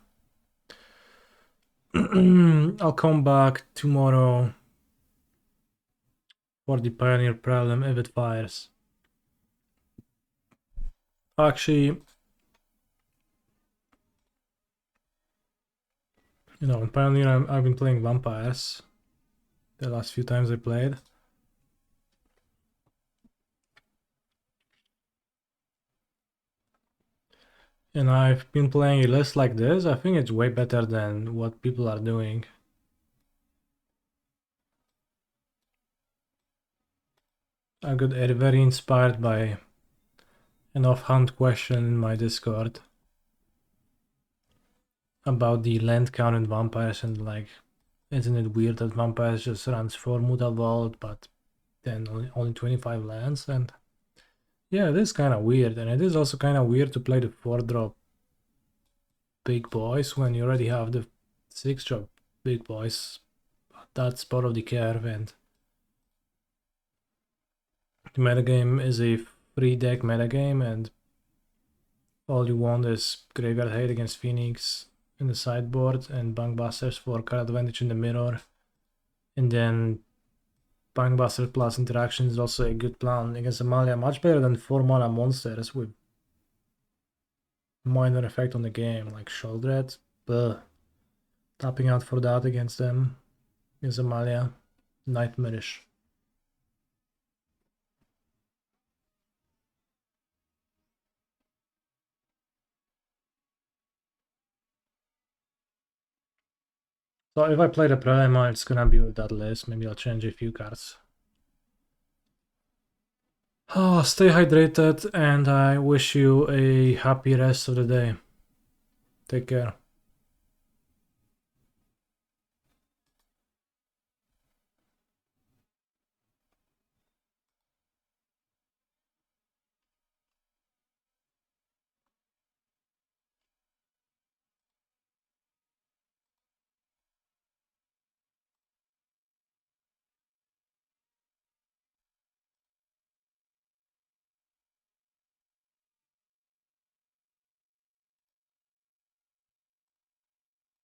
I'll come back tomorrow for the Pioneer problem if it fires. Actually, you know, in Pioneer I've been playing vampires the last few times I played. And I've been playing a list like this. I think it's way better than what people are doing. I got very inspired by an offhand question in my Discord about the land count in vampires, and like, isn't it weird that vampires just runs 4 Muta Vault, but then only 25 lands? And yeah, it is kind of weird, and it is also kind of weird to play the 4-drop big boys when you already have the 6-drop big boys. That's part of the curve, and the metagame is a free deck metagame, and all you want is Graveyard Hate against Phoenix in the sideboard and Bankbusters for card advantage in the mirror. And then Bankbuster plus interaction is also a good plan against Amalia, much better than 4 mana monsters with minor effect on the game, like Shouldred. Tapping out for that against them, against Amalia, nightmarish. So if I play the Prima, it's gonna be with that list. Maybe I'll change a few cards. Oh, stay hydrated, and I wish you a happy rest of the day. Take care.